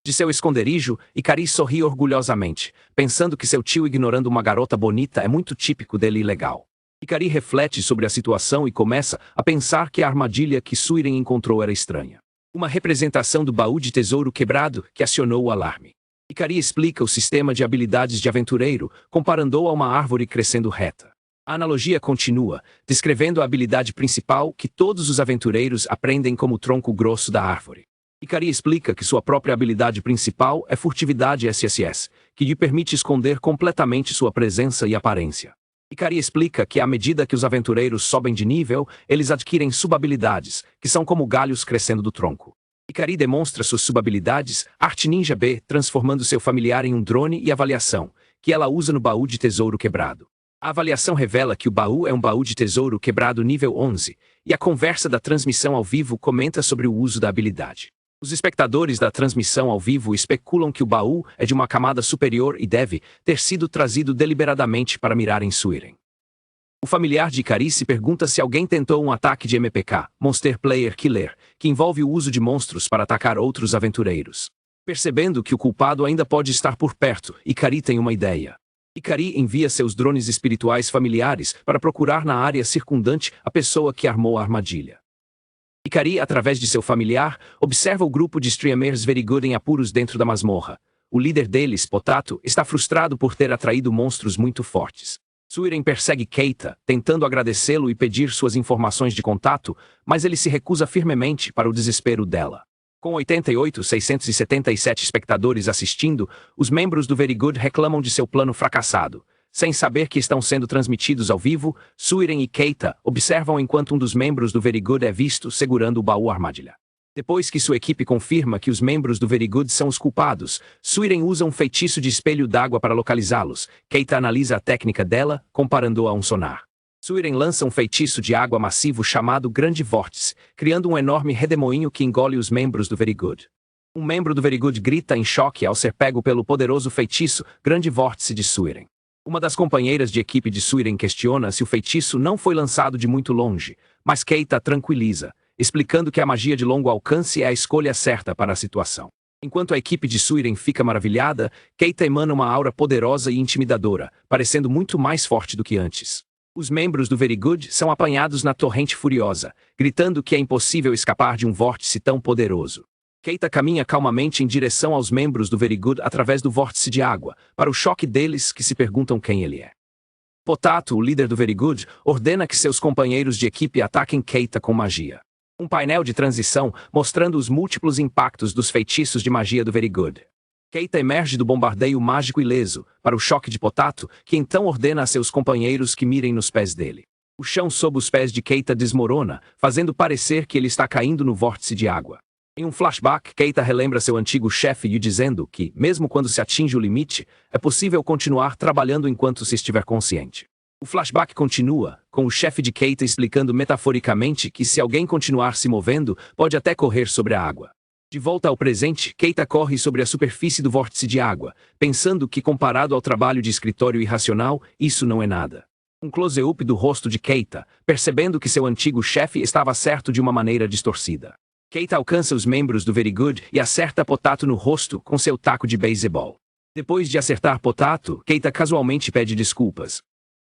De seu esconderijo, Ikari sorri orgulhosamente, pensando que seu tio ignorando uma garota bonita é muito típico dele e legal. Ikari reflete sobre a situação e começa a pensar que a armadilha que Suiren encontrou era estranha. Uma representação do baú de tesouro quebrado que acionou o alarme. Ikari explica o sistema de habilidades de aventureiro, comparando-o a uma árvore crescendo reta. A analogia continua, descrevendo a habilidade principal que todos os aventureiros aprendem como o tronco grosso da árvore. Ikari explica que sua própria habilidade principal é furtividade SSS, que lhe permite esconder completamente sua presença e aparência. Ikari explica que à medida que os aventureiros sobem de nível, eles adquirem subhabilidades, que são como galhos crescendo do tronco. Ikari demonstra suas subhabilidades, Arte Ninja B, transformando seu familiar em um drone e avaliação, que ela usa no baú de tesouro quebrado. A avaliação revela que o baú é um baú de tesouro quebrado nível 11, e a conversa da transmissão ao vivo comenta sobre o uso da habilidade. Os espectadores da transmissão ao vivo especulam que o baú é de uma camada superior e deve ter sido trazido deliberadamente para mirar em Suiren. O familiar de Ikari se pergunta se alguém tentou um ataque de MPK, Monster Player Killer, que envolve o uso de monstros para atacar outros aventureiros. Percebendo que o culpado ainda pode estar por perto, Ikari tem uma ideia. Ikari envia seus drones espirituais familiares para procurar na área circundante a pessoa que armou a armadilha. Ikari, através de seu familiar, observa o grupo de streamers Very Good em apuros dentro da masmorra. O líder deles, Potato, está frustrado por ter atraído monstros muito fortes. Suiren persegue Keita, tentando agradecê-lo e pedir suas informações de contato, mas ele se recusa firmemente para o desespero dela. Com 88.677 espectadores assistindo, os membros do Very Good reclamam de seu plano fracassado. Sem saber que estão sendo transmitidos ao vivo, Suiren e Keita observam enquanto um dos membros do Very Good é visto segurando o baú armadilha. Depois que sua equipe confirma que os membros do Very Good são os culpados, Suiren usa um feitiço de espelho d'água para localizá-los. Keita analisa a técnica dela, comparando-a a um sonar. Suiren lança um feitiço de água massivo chamado Grande Vórtice, criando um enorme redemoinho que engole os membros do Very Good. Um membro do Very Good grita em choque ao ser pego pelo poderoso feitiço Grande Vórtice de Suiren. Uma das companheiras de equipe de Suiren questiona se o feitiço não foi lançado de muito longe, mas Keita tranquiliza, explicando que a magia de longo alcance é a escolha certa para a situação. Enquanto a equipe de Suiren fica maravilhada, Keita emana uma aura poderosa e intimidadora, parecendo muito mais forte do que antes. Os membros do Very Good são apanhados na torrente furiosa, gritando que é impossível escapar de um vórtice tão poderoso. Keita caminha calmamente em direção aos membros do Very Good através do vórtice de água, para o choque deles que se perguntam quem ele é. Potato, o líder do Very Good, ordena que seus companheiros de equipe ataquem Keita com magia. Um painel de transição mostrando os múltiplos impactos dos feitiços de magia do Very Good. Keita emerge do bombardeio mágico ileso, para o choque de Potato, que então ordena a seus companheiros que mirem nos pés dele. O chão sob os pés de Keita desmorona, fazendo parecer que ele está caindo no vórtice de água. Em um flashback, Keita relembra seu antigo chefe lhe dizendo que, mesmo quando se atinge o limite, é possível continuar trabalhando enquanto se estiver consciente. O flashback continua, com o chefe de Keita explicando metaforicamente que se alguém continuar se movendo, pode até correr sobre a água. De volta ao presente, Keita corre sobre a superfície do vórtice de água, pensando que comparado ao trabalho de escritório irracional, isso não é nada. Um close-up do rosto de Keita, percebendo que seu antigo chefe estava certo de uma maneira distorcida. Keita alcança os membros do Very Good e acerta Potato no rosto com seu taco de beisebol. Depois de acertar Potato, Keita casualmente pede desculpas.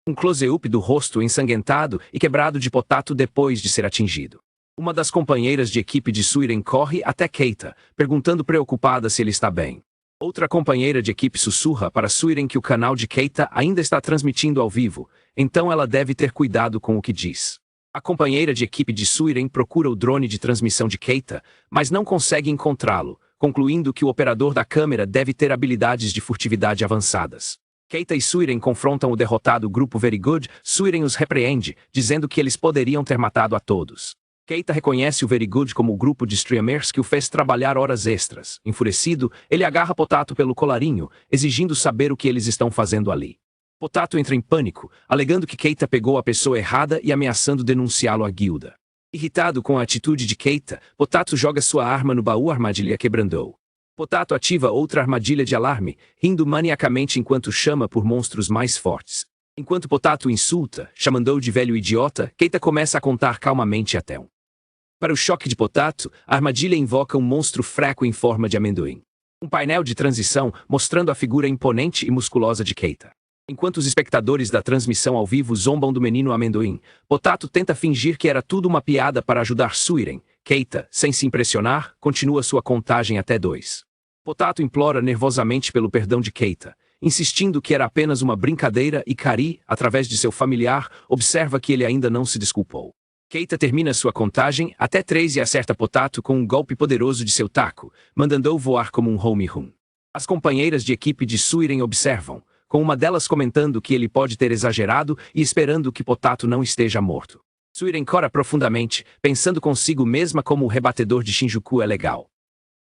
Um close-up do rosto ensanguentado e quebrado de Potato depois de ser atingido. Uma das companheiras de equipe de Suiren corre até Keita, perguntando preocupada se ele está bem. Outra companheira de equipe sussurra para Suiren que o canal de Keita ainda está transmitindo ao vivo, então ela deve ter cuidado com o que diz. A companheira de equipe de Suiren procura o drone de transmissão de Keita, mas não consegue encontrá-lo, concluindo que o operador da câmera deve ter habilidades de furtividade avançadas. Keita e Suiren confrontam o derrotado grupo Very Good. Suiren os repreende, dizendo que eles poderiam ter matado a todos. Keita reconhece o Very Good como o grupo de streamers que o fez trabalhar horas extras. Enfurecido, ele agarra Potato pelo colarinho, exigindo saber o que eles estão fazendo ali. Potato entra em pânico, alegando que Keita pegou a pessoa errada e ameaçando denunciá-lo à guilda. Irritado com a atitude de Keita, Potato joga sua arma no baú. A armadilha quebrou. Potato ativa outra armadilha de alarme, rindo maniacamente enquanto chama por monstros mais fortes. Enquanto Potato insulta, chamando-o de velho idiota, Keita começa a contar calmamente até 1. Para o choque de Potato, a armadilha invoca um monstro fraco em forma de amendoim. Um painel de transição mostrando a figura imponente e musculosa de Keita. Enquanto os espectadores da transmissão ao vivo zombam do menino amendoim, Potato tenta fingir que era tudo uma piada para ajudar Suiren. Keita, sem se impressionar, continua sua contagem até 2. Potato implora nervosamente pelo perdão de Keita, insistindo que era apenas uma brincadeira e Kari, através de seu familiar, observa que ele ainda não se desculpou. Keita termina sua contagem até 3 e acerta Potato com um golpe poderoso de seu taco, mandando-o voar como um home run. As companheiras de equipe de Suiren observam, com uma delas comentando que ele pode ter exagerado e esperando que Potato não esteja morto. Suiren cora profundamente, pensando consigo mesma como o rebatedor de Shinjuku é legal.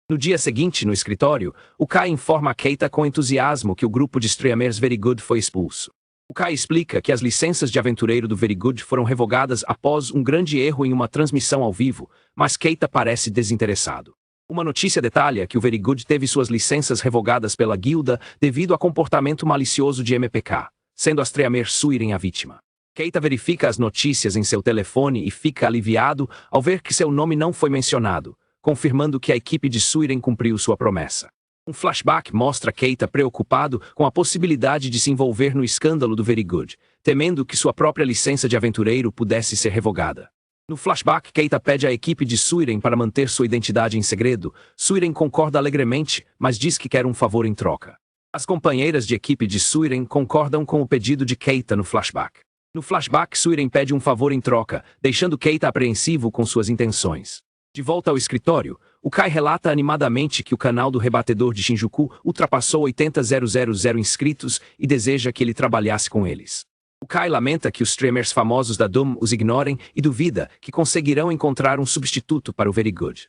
No dia seguinte, no escritório, o Kai informa a Keita com entusiasmo que o grupo de streamers Very Good foi expulso. O Kai explica que as licenças de aventureiro do Very Good foram revogadas após um grande erro em uma transmissão ao vivo, mas Keita parece desinteressado. Uma notícia detalha que o Very Good teve suas licenças revogadas pela guilda devido a comportamento malicioso de MPK, sendo a streamer Suiren a vítima. Keita verifica as notícias em seu telefone e fica aliviado ao ver que seu nome não foi mencionado, confirmando que a equipe de Suiren cumpriu sua promessa. Um flashback mostra Keita preocupado com a possibilidade de se envolver no escândalo do Very Good, temendo que sua própria licença de aventureiro pudesse ser revogada. No flashback, Keita pede à equipe de Suiren para manter sua identidade em segredo. Suiren concorda alegremente, mas diz que quer um favor em troca. As companheiras de equipe de Suiren concordam com o pedido de Keita no flashback. No flashback, Suiren pede um favor em troca, deixando Keita apreensivo com suas intenções. De volta ao escritório, o Kai relata animadamente que o canal do rebatedor de Shinjuku ultrapassou 80.000 inscritos e deseja que ele trabalhasse com eles. O Kai lamenta que os streamers famosos da Doom os ignorem e duvida que conseguirão encontrar um substituto para o Very Good.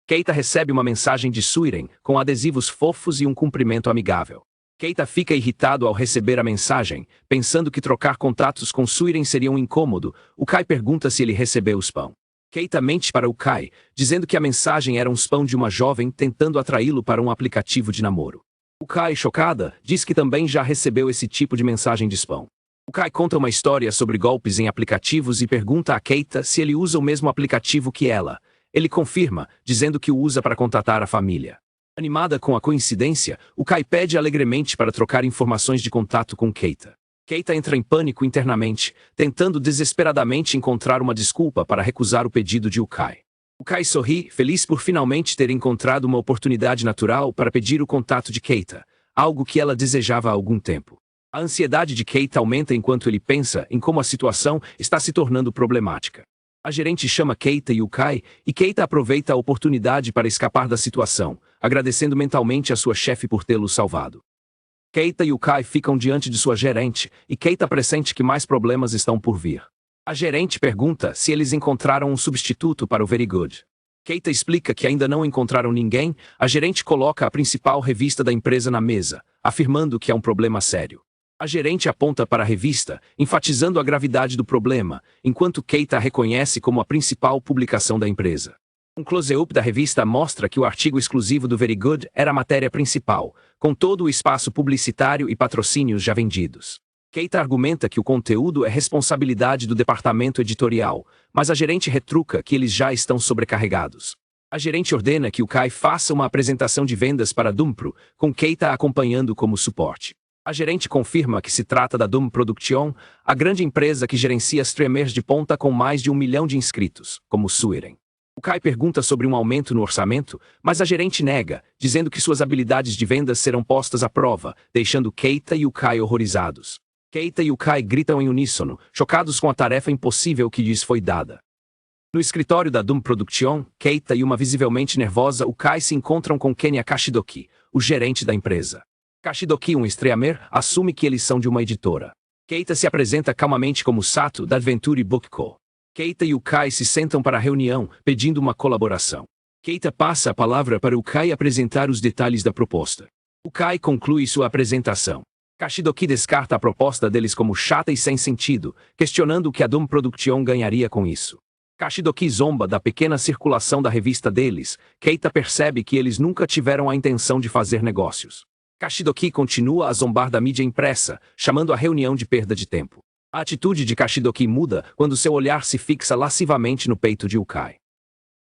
Keita recebe uma mensagem de Suiren com adesivos fofos e um cumprimento amigável. Keita fica irritado ao receber a mensagem, pensando que trocar contatos com Suiren seria um incômodo. O Kai pergunta se ele recebeu o spam. Keita mente para o Kai, dizendo que a mensagem era um spam de uma jovem tentando atraí-lo para um aplicativo de namoro. O Kai, chocada, diz que também já recebeu esse tipo de mensagem de spam. O Kai conta uma história sobre golpes em aplicativos e pergunta a Keita se ele usa o mesmo aplicativo que ela. Ele confirma, dizendo que o usa para contatar a família. Animada com a coincidência, o Kai pede alegremente para trocar informações de contato com Keita. Keita entra em pânico internamente, tentando desesperadamente encontrar uma desculpa para recusar o pedido de Kai. O Kai sorri, feliz por finalmente ter encontrado uma oportunidade natural para pedir o contato de Keita, algo que ela desejava há algum tempo. A ansiedade de Keita aumenta enquanto ele pensa em como a situação está se tornando problemática. A gerente chama Keita e Yukai, e Keita aproveita a oportunidade para escapar da situação, agradecendo mentalmente a sua chefe por tê-lo salvado. Keita e Yukai ficam diante de sua gerente, e Keita pressente que mais problemas estão por vir. A gerente pergunta se eles encontraram um substituto para o Very Good. Keita explica que ainda não encontraram ninguém. A gerente coloca a principal revista da empresa na mesa, afirmando que é um problema sério. A gerente aponta para a revista, enfatizando a gravidade do problema, enquanto Keita a reconhece como a principal publicação da empresa. Um close-up da revista mostra que o artigo exclusivo do Very Good era a matéria principal, com todo o espaço publicitário e patrocínios já vendidos. Keita argumenta que o conteúdo é responsabilidade do departamento editorial, mas a gerente retruca que eles já estão sobrecarregados. A gerente ordena que Yukai faça uma apresentação de vendas para Dumpro, com Keita acompanhando como suporte. A gerente confirma que se trata da Dum Production, a grande empresa que gerencia streamers de ponta com mais de 1 milhão de inscritos, como Suiren. Yukai pergunta sobre um aumento no orçamento, mas a gerente nega, dizendo que suas habilidades de vendas serão postas à prova, deixando Keita e Yukai horrorizados. Keita e Yukai gritam em uníssono, chocados com a tarefa impossível que lhes foi dada. No escritório da Dum Production, Keita e uma visivelmente nervosa Yukai se encontram com Kenya Kashidoki, o gerente da empresa. Kashidoki, um streamer, assume que eles são de uma editora. Keita se apresenta calmamente como Sato, da Adventure Book Co. Keita e Yukai se sentam para a reunião, pedindo uma colaboração. Keita passa a palavra para Yukai apresentar os detalhes da proposta. Yukai conclui sua apresentação. Kashidoki descarta a proposta deles como chata e sem sentido, questionando o que a Dum Production ganharia com isso. Kashidoki zomba da pequena circulação da revista deles. Keita percebe que eles nunca tiveram a intenção de fazer negócios. Kashidoki continua a zombar da mídia impressa, chamando a reunião de perda de tempo. A atitude de Kashidoki muda quando seu olhar se fixa lascivamente no peito de Yukai.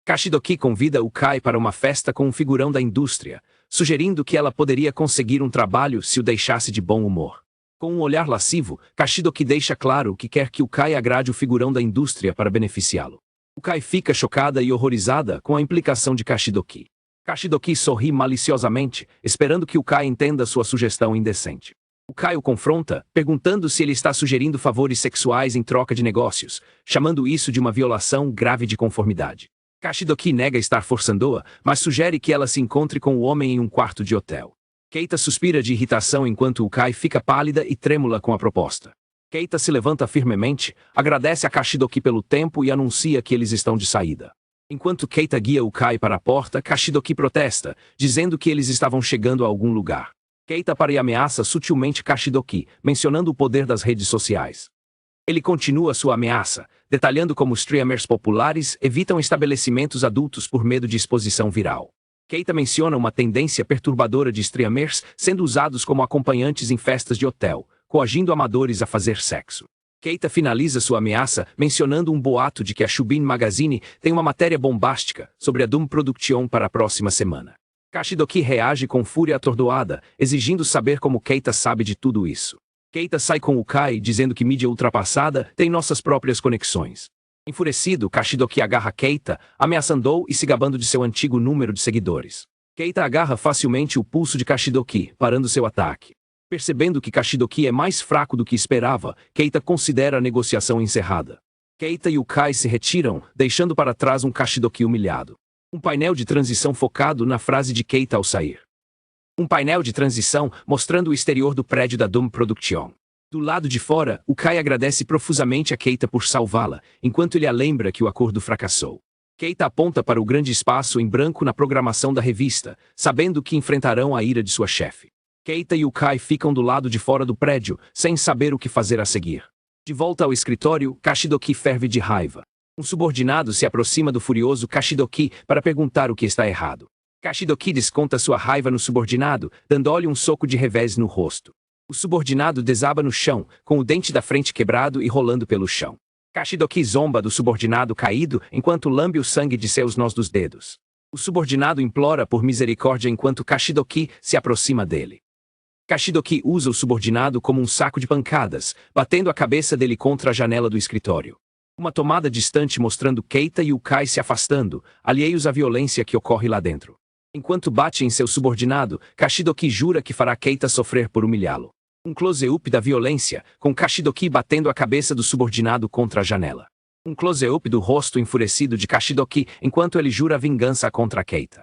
Kashidoki convida Yukai para uma festa com um figurão da indústria, sugerindo que ela poderia conseguir um trabalho se o deixasse de bom humor. Com um olhar lascivo, Kashidoki deixa claro que quer que Yukai agrade o figurão da indústria para beneficiá-lo. Yukai fica chocada e horrorizada com a implicação de Kashidoki. Kashidoki sorri maliciosamente, esperando que Yukai entenda sua sugestão indecente. Yukai o confronta, perguntando se ele está sugerindo favores sexuais em troca de negócios, chamando isso de uma violação grave de conformidade. Kashidoki nega estar forçando-a, mas sugere que ela se encontre com o homem em um quarto de hotel. Keita suspira de irritação enquanto Yukai fica pálida e trêmula com a proposta. Keita se levanta firmemente, agradece a Kashidoki pelo tempo e anuncia que eles estão de saída. Enquanto Keita guia Yukai para a porta, Kashidoki protesta, dizendo que eles estavam chegando a algum lugar. Keita para e ameaça sutilmente Kashidoki, mencionando o poder das redes sociais. Ele continua sua ameaça, detalhando como streamers populares evitam estabelecimentos adultos por medo de exposição viral. Keita menciona uma tendência perturbadora de streamers sendo usados como acompanhantes em festas de hotel, coagindo amadores a fazer sexo. Keita finaliza sua ameaça mencionando um boato de que a Shubin Magazine tem uma matéria bombástica sobre a Dum Production para a próxima semana. Kashidoki reage com fúria atordoada, exigindo saber como Keita sabe de tudo isso. Keita sai com Yukai dizendo que mídia ultrapassada tem nossas próprias conexões. Enfurecido, Kashidoki agarra Keita, ameaçando-o e se gabando de seu antigo número de seguidores. Keita agarra facilmente o pulso de Kashidoki, parando seu ataque. Percebendo que Kashidoki é mais fraco do que esperava, Keita considera a negociação encerrada. Keita e Yukai se retiram, deixando para trás um Kashidoki humilhado. Um painel de transição focado na frase de Keita ao sair. Um painel de transição mostrando o exterior do prédio da Dum Production. Do lado de fora, Yukai agradece profusamente a Keita por salvá-la, enquanto ele a lembra que o acordo fracassou. Keita aponta para o grande espaço em branco na programação da revista, sabendo que enfrentarão a ira de sua chefe. Keita e Yukai ficam do lado de fora do prédio, sem saber o que fazer a seguir. De volta ao escritório, Kashidoki ferve de raiva. Um subordinado se aproxima do furioso Kashidoki para perguntar o que está errado. Kashidoki desconta sua raiva no subordinado, dando-lhe um soco de revés no rosto. O subordinado desaba no chão, com o dente da frente quebrado e rolando pelo chão. Kashidoki zomba do subordinado caído enquanto lambe o sangue de seus nós dos dedos. O subordinado implora por misericórdia enquanto Kashidoki se aproxima dele. Kashidoki usa o subordinado como um saco de pancadas, batendo a cabeça dele contra a janela do escritório. Uma tomada distante mostrando Keita e Yukai se afastando, alheios à violência que ocorre lá dentro. Enquanto bate em seu subordinado, Kashidoki jura que fará Keita sofrer por humilhá-lo. Um close-up da violência, com Kashidoki batendo a cabeça do subordinado contra a janela. Um close-up do rosto enfurecido de Kashidoki enquanto ele jura vingança contra Keita.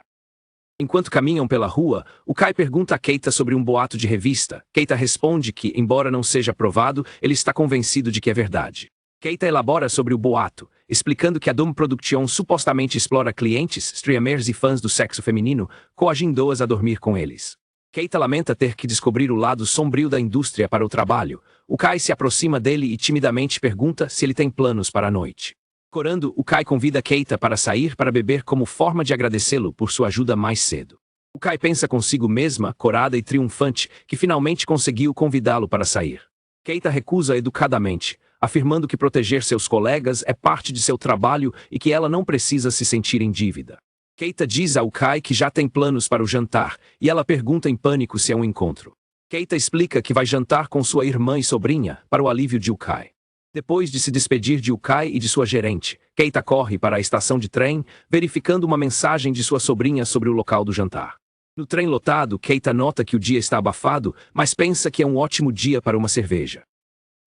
Enquanto caminham pela rua, o Kai pergunta a Keita sobre um boato de revista. Keita responde que, embora não seja provado, ele está convencido de que é verdade. Keita elabora sobre o boato, explicando que a Doom Production supostamente explora clientes, streamers e fãs do sexo feminino, coagindo-as a dormir com eles. Keita lamenta ter que descobrir o lado sombrio da indústria para o trabalho. O Kai se aproxima dele e timidamente pergunta se ele tem planos para a noite. Corando, o Kai convida Keita para sair para beber como forma de agradecê-lo por sua ajuda mais cedo. O Kai pensa consigo mesma, corada e triunfante, que finalmente conseguiu convidá-lo para sair. Keita recusa educadamente, afirmando que proteger seus colegas é parte de seu trabalho e que ela não precisa se sentir em dívida. Keita diz ao Kai que já tem planos para o jantar, e ela pergunta em pânico se é um encontro. Keita explica que vai jantar com sua irmã e sobrinha, para o alívio de Ukai. Depois de se despedir de Ukai e de sua gerente, Keita corre para a estação de trem, verificando uma mensagem de sua sobrinha sobre o local do jantar. No trem lotado, Keita nota que o dia está abafado, mas pensa que é um ótimo dia para uma cerveja.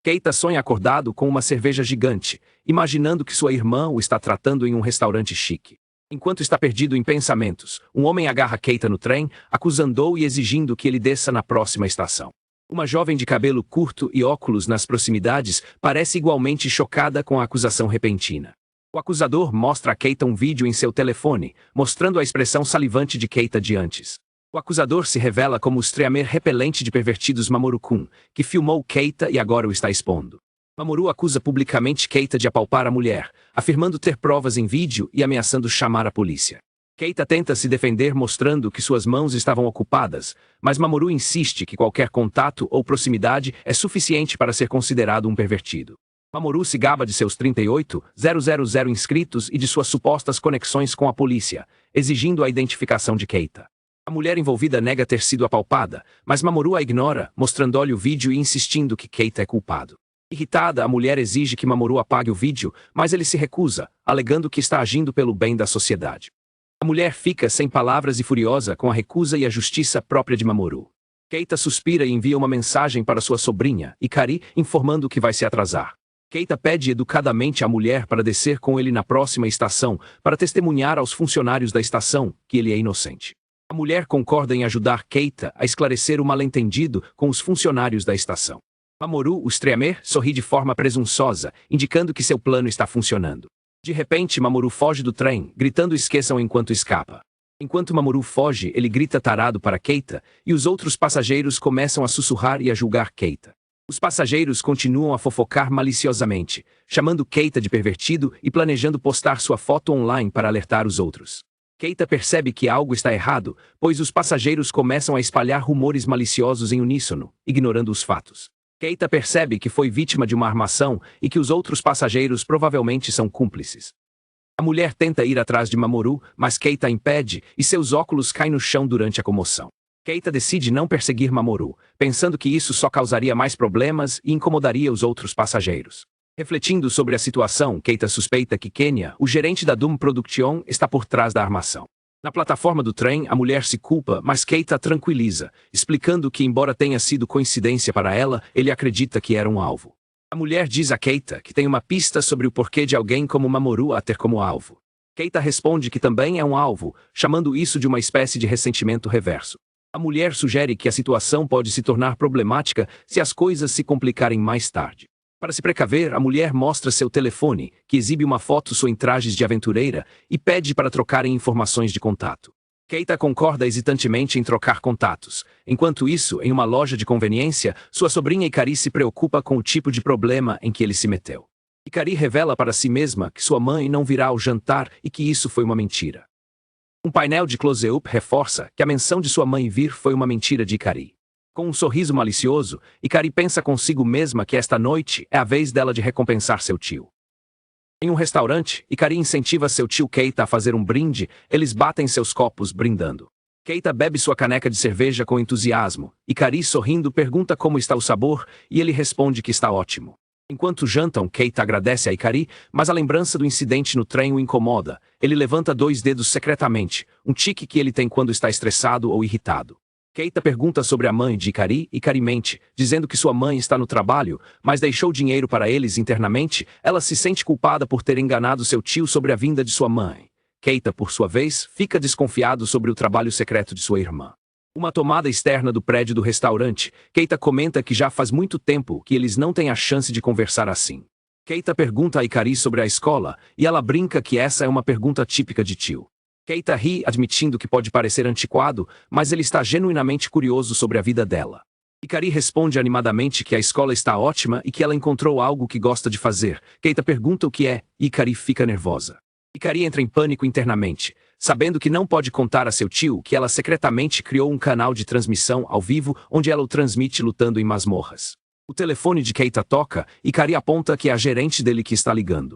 Keita sonha acordado com uma cerveja gigante, imaginando que sua irmã o está tratando em um restaurante chique. Enquanto está perdido em pensamentos, um homem agarra Keita no trem, acusando-o e exigindo que ele desça na próxima estação. Uma jovem de cabelo curto e óculos nas proximidades parece igualmente chocada com a acusação repentina. O acusador mostra a Keita um vídeo em seu telefone, mostrando a expressão salivante de Keita de antes. O acusador se revela como o streamer repelente de pervertidos Mamoru-kun, que filmou Keita e agora o está expondo. Mamoru acusa publicamente Keita de apalpar a mulher, afirmando ter provas em vídeo e ameaçando chamar a polícia. Keita tenta se defender mostrando que suas mãos estavam ocupadas, mas Mamoru insiste que qualquer contato ou proximidade é suficiente para ser considerado um pervertido. Mamoru se gaba de seus 38.000 inscritos e de suas supostas conexões com a polícia, exigindo a identificação de Keita. A mulher envolvida nega ter sido apalpada, mas Mamoru a ignora, mostrando-lhe o vídeo e insistindo que Keita é culpado. Irritada, a mulher exige que Mamoru apague o vídeo, mas ele se recusa, alegando que está agindo pelo bem da sociedade. A mulher fica sem palavras e furiosa com a recusa e a justiça própria de Mamoru. Keita suspira e envia uma mensagem para sua sobrinha, Ikari, informando que vai se atrasar. Keita pede educadamente à mulher para descer com ele na próxima estação, para testemunhar aos funcionários da estação que ele é inocente. A mulher concorda em ajudar Keita a esclarecer o mal-entendido com os funcionários da estação. Mamoru, o streamer, sorri de forma presunçosa, indicando que seu plano está funcionando. De repente, Mamoru foge do trem, gritando esqueçam enquanto escapa. Enquanto Mamoru foge, ele grita tarado para Keita, e os outros passageiros começam a sussurrar e a julgar Keita. Os passageiros continuam a fofocar maliciosamente, chamando Keita de pervertido e planejando postar sua foto online para alertar os outros. Keita percebe que algo está errado, pois os passageiros começam a espalhar rumores maliciosos em uníssono, ignorando os fatos. Keita percebe que foi vítima de uma armação e que os outros passageiros provavelmente são cúmplices. A mulher tenta ir atrás de Mamoru, mas Keita impede e seus óculos caem no chão durante a comoção. Keita decide não perseguir Mamoru, pensando que isso só causaria mais problemas e incomodaria os outros passageiros. Refletindo sobre a situação, Keita suspeita que Kenya, o gerente da Doom Production, está por trás da armação. Na plataforma do trem, a mulher se culpa, mas Keita a tranquiliza, explicando que, embora tenha sido coincidência para ela, ele acredita que era um alvo. A mulher diz a Keita que tem uma pista sobre o porquê de alguém como Mamoru a ter como alvo. Keita responde que também é um alvo, chamando isso de uma espécie de ressentimento reverso. A mulher sugere que a situação pode se tornar problemática se as coisas se complicarem mais tarde. Para se precaver, a mulher mostra seu telefone, que exibe uma foto sua em trajes de aventureira, e pede para trocarem informações de contato. Keita concorda hesitantemente em trocar contatos. Enquanto isso, em uma loja de conveniência, sua sobrinha Ikari se preocupa com o tipo de problema em que ele se meteu. Ikari revela para si mesma que sua mãe não virá ao jantar e que isso foi uma mentira. Um painel de close-up reforça que a menção de sua mãe vir foi uma mentira de Ikari. Com um sorriso malicioso, Ikari pensa consigo mesma que esta noite é a vez dela de recompensar seu tio. Em um restaurante, Ikari incentiva seu tio Keita a fazer um brinde, eles batem seus copos brindando. Keita bebe sua caneca de cerveja com entusiasmo. Ikari, sorrindo, pergunta como está o sabor, e ele responde que está ótimo. Enquanto jantam, Keita agradece a Ikari, mas a lembrança do incidente no trem o incomoda. Ele levanta 2 dedos secretamente, um tique que ele tem quando está estressado ou irritado. Keita pergunta sobre a mãe de Ikari e Ikari mente, dizendo que sua mãe está no trabalho, mas deixou dinheiro para eles internamente. Ela se sente culpada por ter enganado seu tio sobre a vinda de sua mãe. Keita, por sua vez, fica desconfiado sobre o trabalho secreto de sua irmã. Uma tomada externa do prédio do restaurante, Keita comenta que já faz muito tempo que eles não têm a chance de conversar assim. Keita pergunta a Ikari sobre a escola, e ela brinca que essa é uma pergunta típica de tio. Keita ri, admitindo que pode parecer antiquado, mas ele está genuinamente curioso sobre a vida dela. Ikari responde animadamente que a escola está ótima e que ela encontrou algo que gosta de fazer. Keita pergunta o que é, e Ikari fica nervosa. Ikari entra em pânico internamente, sabendo que não pode contar a seu tio que ela secretamente criou um canal de transmissão ao vivo onde ela o transmite lutando em masmorras. O telefone de Keita toca e Ikari aponta que é a gerente dele que está ligando.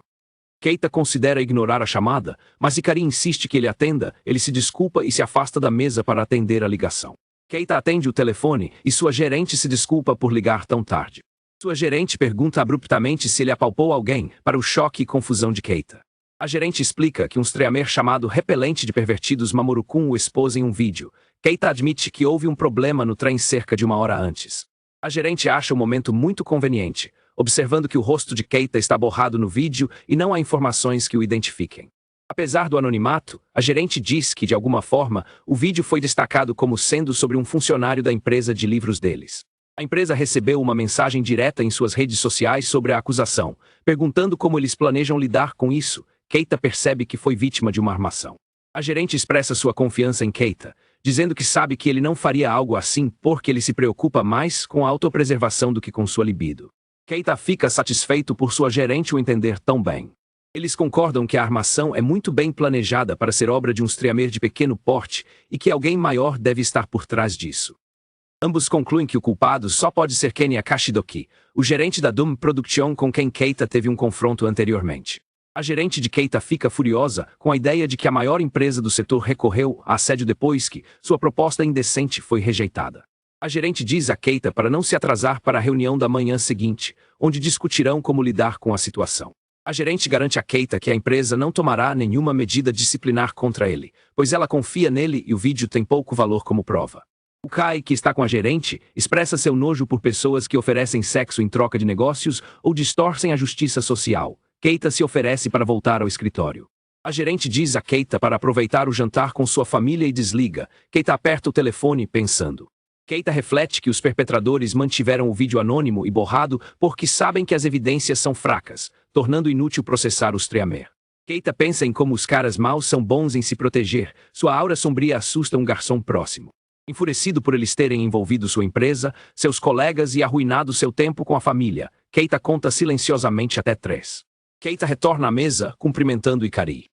Keita considera ignorar a chamada, mas Ikari insiste que ele atenda. Ele se desculpa e se afasta da mesa para atender a ligação. Keita atende o telefone e sua gerente se desculpa por ligar tão tarde. Sua gerente pergunta abruptamente se ele apalpou alguém, para o choque e confusão de Keita. A gerente explica que um streamer chamado Repelente de Pervertidos Mamoru-kun o expôs em um vídeo. Keita admite que houve um problema no trem cerca de 1 hora antes. A gerente acha o momento muito conveniente, observando que o rosto de Keita está borrado no vídeo e não há informações que o identifiquem. Apesar do anonimato, a gerente diz que, de alguma forma, o vídeo foi destacado como sendo sobre um funcionário da empresa de livros deles. A empresa recebeu uma mensagem direta em suas redes sociais sobre a acusação, perguntando como eles planejam lidar com isso. Keita percebe que foi vítima de uma armação. A gerente expressa sua confiança em Keita, dizendo que sabe que ele não faria algo assim porque ele se preocupa mais com a autopreservação do que com sua libido. Keita fica satisfeito por sua gerente o entender tão bem. Eles concordam que a armação é muito bem planejada para ser obra de um streamer de pequeno porte e que alguém maior deve estar por trás disso. Ambos concluem que o culpado só pode ser Kenya Kashidoki, o gerente da Doom Production com quem Keita teve um confronto anteriormente. A gerente de Keita fica furiosa com a ideia de que a maior empresa do setor recorreu a assédio depois que sua proposta indecente foi rejeitada. A gerente diz a Keita para não se atrasar para a reunião da manhã seguinte, onde discutirão como lidar com a situação. A gerente garante a Keita que a empresa não tomará nenhuma medida disciplinar contra ele, pois ela confia nele e o vídeo tem pouco valor como prova. O Kai, que está com a gerente, expressa seu nojo por pessoas que oferecem sexo em troca de negócios ou distorcem a justiça social. Keita se oferece para voltar ao escritório. A gerente diz a Keita para aproveitar o jantar com sua família e desliga. Keita aperta o telefone pensando. Keita reflete que os perpetradores mantiveram o vídeo anônimo e borrado porque sabem que as evidências são fracas, tornando inútil processar o streamer. Keita pensa em como os caras maus são bons em se proteger. Sua aura sombria assusta um garçom próximo. Enfurecido por eles terem envolvido sua empresa, seus colegas e arruinado seu tempo com a família, Keita conta silenciosamente até 3. Keita retorna à mesa, cumprimentando Ikari.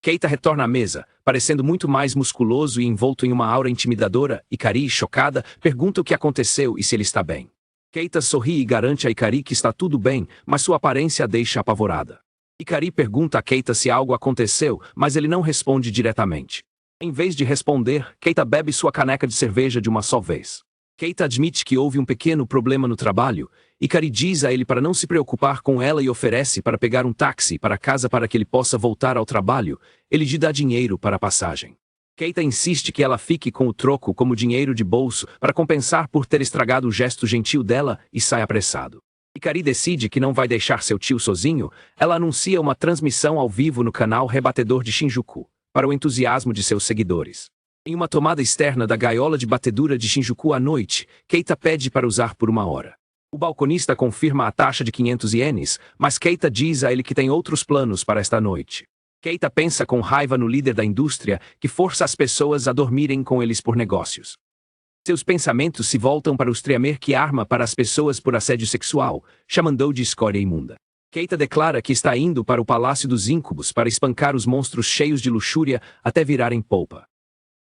Keita retorna à mesa, parecendo muito mais musculoso e envolto em uma aura intimidadora. Ikari, chocada, pergunta o que aconteceu e se ele está bem. Keita sorri e garante a Ikari que está tudo bem, mas sua aparência a deixa apavorada. Ikari pergunta a Keita se algo aconteceu, mas ele não responde diretamente. Em vez de responder, Keita bebe sua caneca de cerveja de uma só vez. Keita admite que houve um pequeno problema no trabalho. Ikari diz a ele para não se preocupar com ela e oferece para pegar um táxi para casa para que ele possa voltar ao trabalho. Ele lhe dá dinheiro para a passagem. Keita insiste que ela fique com o troco como dinheiro de bolso para compensar por ter estragado o gesto gentil dela e sai apressado. Ikari decide que não vai deixar seu tio sozinho. Ela anuncia uma transmissão ao vivo no canal Rebatedor de Shinjuku, para o entusiasmo de seus seguidores. Em uma tomada externa da gaiola de batedura de Shinjuku à noite, Keita pede para usar por 1 hora. O balconista confirma a taxa de 500 ienes, mas Keita diz a ele que tem outros planos para esta noite. Keita pensa com raiva no líder da indústria, que força as pessoas a dormirem com eles por negócios. Seus pensamentos se voltam para o streamer que arma para as pessoas por assédio sexual, chamando-o de escória imunda. Keita declara que está indo para o Palácio dos Íncubos para espancar os monstros cheios de luxúria até virarem polpa.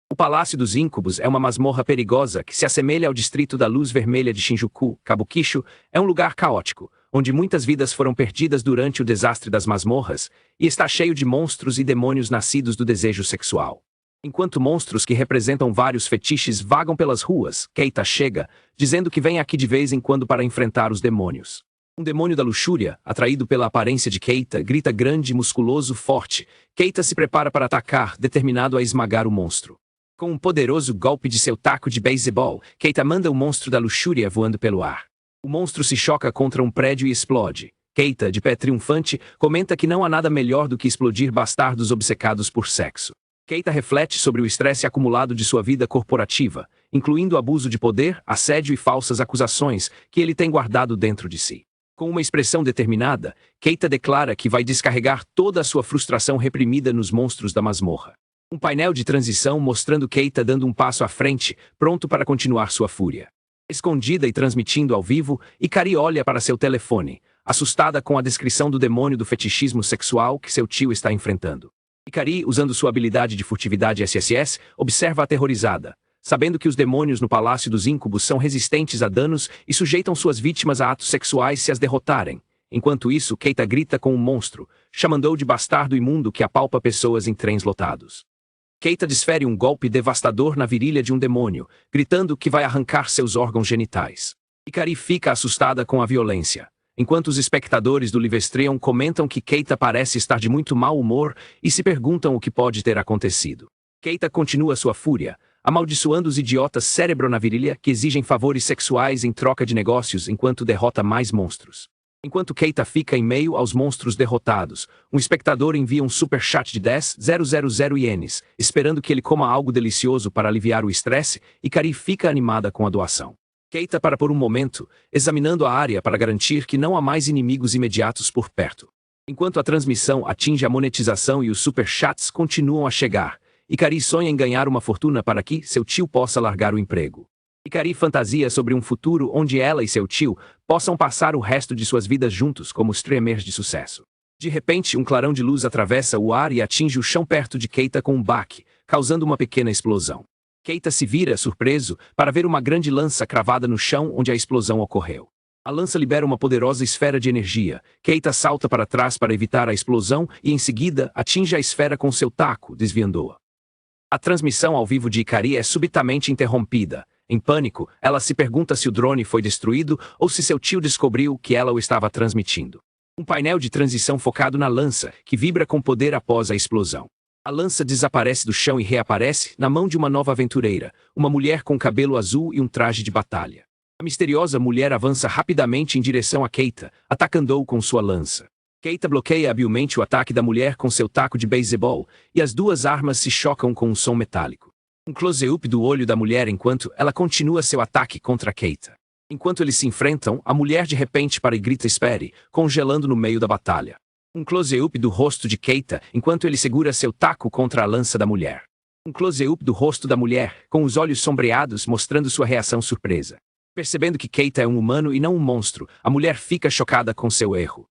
O Palácio dos Íncubos é uma masmorra perigosa que se assemelha ao Distrito da Luz Vermelha de Shinjuku. Kabukicho é um lugar caótico, onde muitas vidas foram perdidas durante o desastre das masmorras, e está cheio de monstros e demônios nascidos do desejo sexual. Enquanto monstros que representam vários fetiches vagam pelas ruas, Keita chega, dizendo que vem aqui de vez em quando para enfrentar os demônios. Um demônio da luxúria, atraído pela aparência de Keita, grita grande, musculoso, forte. Keita se prepara para atacar, determinado a esmagar o monstro. Com um poderoso golpe de seu taco de beisebol, Keita manda o monstro da luxúria voando pelo ar. O monstro se choca contra um prédio e explode. Keita, de pé triunfante, comenta que não há nada melhor do que explodir bastardos obcecados por sexo. Keita reflete sobre o estresse acumulado de sua vida corporativa, incluindo abuso de poder, assédio e falsas acusações que ele tem guardado dentro de si. Com uma expressão determinada, Keita declara que vai descarregar toda a sua frustração reprimida nos monstros da masmorra. Um painel de transição mostrando Keita dando um passo à frente, pronto para continuar sua fúria. Escondida e transmitindo ao vivo, Ikari olha para seu telefone, assustada com a descrição do demônio do fetichismo sexual que seu tio está enfrentando. Ikari, usando sua habilidade de furtividade SSS, observa aterrorizada, sabendo que os demônios no Palácio dos Íncubos são resistentes a danos e sujeitam suas vítimas a atos sexuais se as derrotarem. Enquanto isso, Keita grita com um monstro, chamando-o de bastardo imundo que apalpa pessoas em trens lotados. Keita desfere um golpe devastador na virilha de um demônio, gritando que vai arrancar seus órgãos genitais. Ikari fica assustada com a violência, enquanto os espectadores do Livestream comentam que Keita parece estar de muito mau humor e se perguntam o que pode ter acontecido. Keita continua sua fúria, amaldiçoando os idiotas cérebro na virilha que exigem favores sexuais em troca de negócios enquanto derrota mais monstros. Enquanto Keita fica em meio aos monstros derrotados, um espectador envia um superchat de 10.000 ienes, esperando que ele coma algo delicioso para aliviar o estresse, e Ikari fica animada com a doação. Keita para por um momento, examinando a área para garantir que não há mais inimigos imediatos por perto. Enquanto a transmissão atinge a monetização e os superchats continuam a chegar, Ikari sonha em ganhar uma fortuna para que seu tio possa largar o emprego. Ikari fantasia sobre um futuro onde ela e seu tio possam passar o resto de suas vidas juntos como streamers de sucesso. De repente, um clarão de luz atravessa o ar e atinge o chão perto de Keita com um baque, causando uma pequena explosão. Keita se vira, surpreso, para ver uma grande lança cravada no chão onde a explosão ocorreu. A lança libera uma poderosa esfera de energia. Keita salta para trás para evitar a explosão e, em seguida, atinge a esfera com seu taco, desviando-a. A transmissão ao vivo de Ikari é subitamente interrompida. Em pânico, ela se pergunta se o drone foi destruído ou se seu tio descobriu que ela o estava transmitindo. Um painel de transição focado na lança, que vibra com poder após a explosão. A lança desaparece do chão e reaparece na mão de uma nova aventureira, uma mulher com cabelo azul e um traje de batalha. A misteriosa mulher avança rapidamente em direção a Keita, atacando-o com sua lança. Keita bloqueia habilmente o ataque da mulher com seu taco de beisebol, e as duas armas se chocam com um som metálico. Um close-up do olho da mulher enquanto ela continua seu ataque contra Keita. Enquanto eles se enfrentam, a mulher de repente para e grita "espere", congelando no meio da batalha. Um close-up do rosto de Keita enquanto ele segura seu taco contra a lança da mulher. Um close-up do rosto da mulher, com os olhos sombreados mostrando sua reação surpresa. Percebendo que Keita é um humano e não um monstro, a mulher fica chocada com seu erro.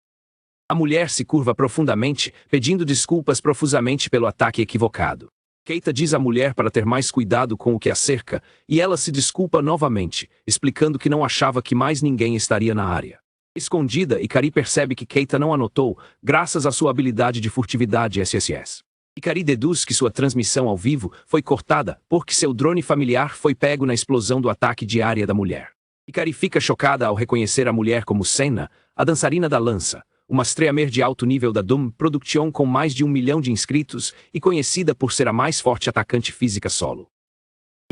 A mulher se curva profundamente, pedindo desculpas profusamente pelo ataque equivocado. Keita diz à mulher para ter mais cuidado com o que a cerca, e ela se desculpa novamente, explicando que não achava que mais ninguém estaria na área. Escondida, Ikari percebe que Keita não a notou, graças à sua habilidade de furtividade SSS. Ikari deduz que sua transmissão ao vivo foi cortada porque seu drone familiar foi pego na explosão do ataque de área da mulher. Ikari fica chocada ao reconhecer a mulher como Senna, a dançarina da lança, uma streamer de alto nível da Doom Production com mais de 1 milhão de inscritos e conhecida por ser a mais forte atacante física solo.